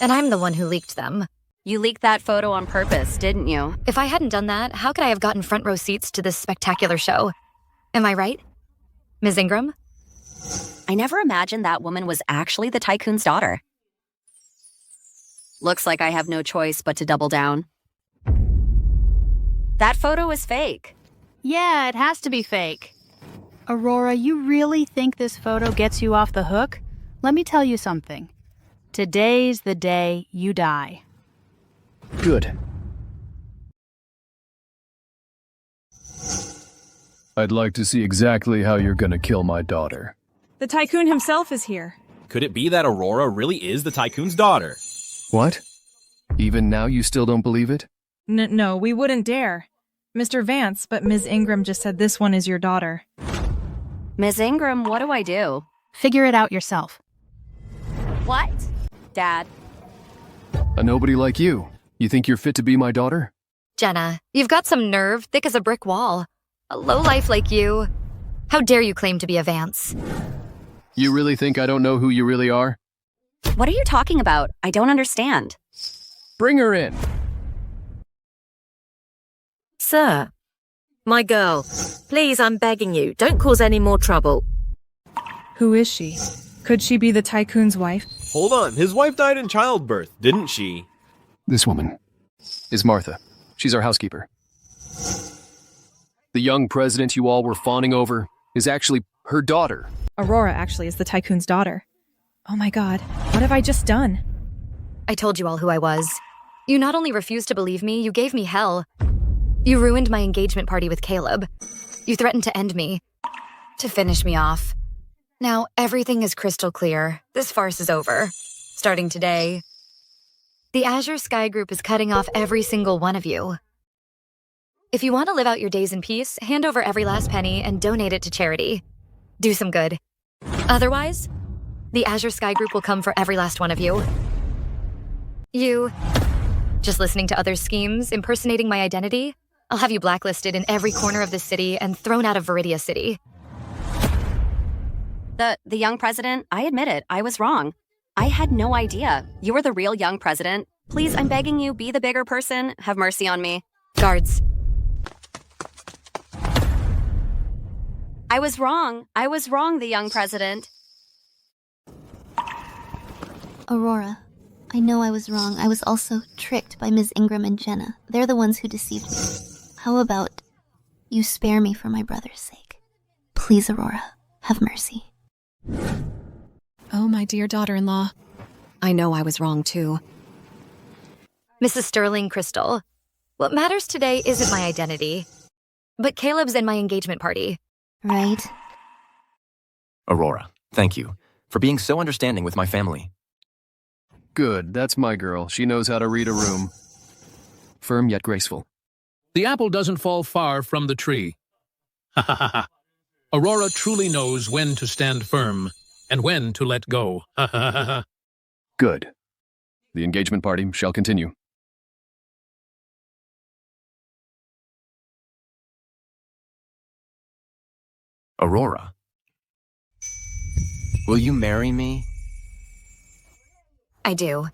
And I'm the one who leaked them. You leaked that photo on purpose, didn't you? If I hadn't done that, how could I have gotten front row seats to this spectacular show? Am I right? Ms. Ingram? I never imagined that woman was actually the tycoon's daughter. Looks like I have no choice but to double down. That photo is fake. Yeah, it has to be fake. Aurora, you really think this photo gets you off the hook? Let me tell you something. Today's the day you die. Good. I'd like to see exactly how you're gonna kill my daughter. The tycoon himself is here. Could it be that Aurora really is the tycoon's daughter? What? Even now you still don't believe it? No, we wouldn't dare. Mr. Vance, but Ms. Ingram just said this one is your daughter. Ms. Ingram, what do I do? Figure it out yourself. What? Dad. A nobody like you. You think you're fit to be my daughter? Jenna, you've got some nerve, thick as a brick wall. A lowlife like you. How dare you claim to be a Vance? You really think I don't know who you really are? What are you talking about? I don't understand. Bring her in. Sir, my girl, please, I'm begging you, don't cause any more trouble. Who is she? Could she be the tycoon's wife? Hold on, his wife died in childbirth, didn't she? This woman is Martha. She's our housekeeper. The young president you all were fawning over is actually her daughter. Aurora actually is the tycoon's daughter. Oh my god, what have I just done? I told you all who I was. You not only refused to believe me, you gave me hell. You ruined my engagement party with Caleb. You threatened to end me. To finish me off. Now, everything is crystal clear. This farce is over. Starting today. The Azure Sky Group is cutting off every single one of you. If you want to live out your days in peace, hand over every last penny and donate it to charity. Do some good. Otherwise, the Azure Sky Group will come for every last one of you. You, just listening to others' schemes, impersonating my identity, I'll have you blacklisted in every corner of the city and thrown out of Viridia City. The young president, I admit it, I was wrong. I had no idea. You were the real young president. Please, I'm begging you, be the bigger person. Have mercy on me. Guards. I was wrong. I was wrong, the young president. Aurora, I know I was wrong. I was also tricked by Ms. Ingram and Jenna. They're the ones who deceived me. How about you spare me for my brother's sake? Please, Aurora, have mercy. Oh, my dear daughter-in-law. I know I was wrong, too. Mrs. Sterling Crystal, what matters today isn't my identity, but Caleb's and my engagement party. right? Aurora, thank you for being so understanding with my family. Good, that's my girl. She knows how to read a room. Firm yet graceful. The apple doesn't fall far from the tree. Ha ha ha ha. Aurora truly knows when to stand firm and when to let go. Ha ha ha ha. Good. The engagement party shall continue. Aurora, will you marry me? I do.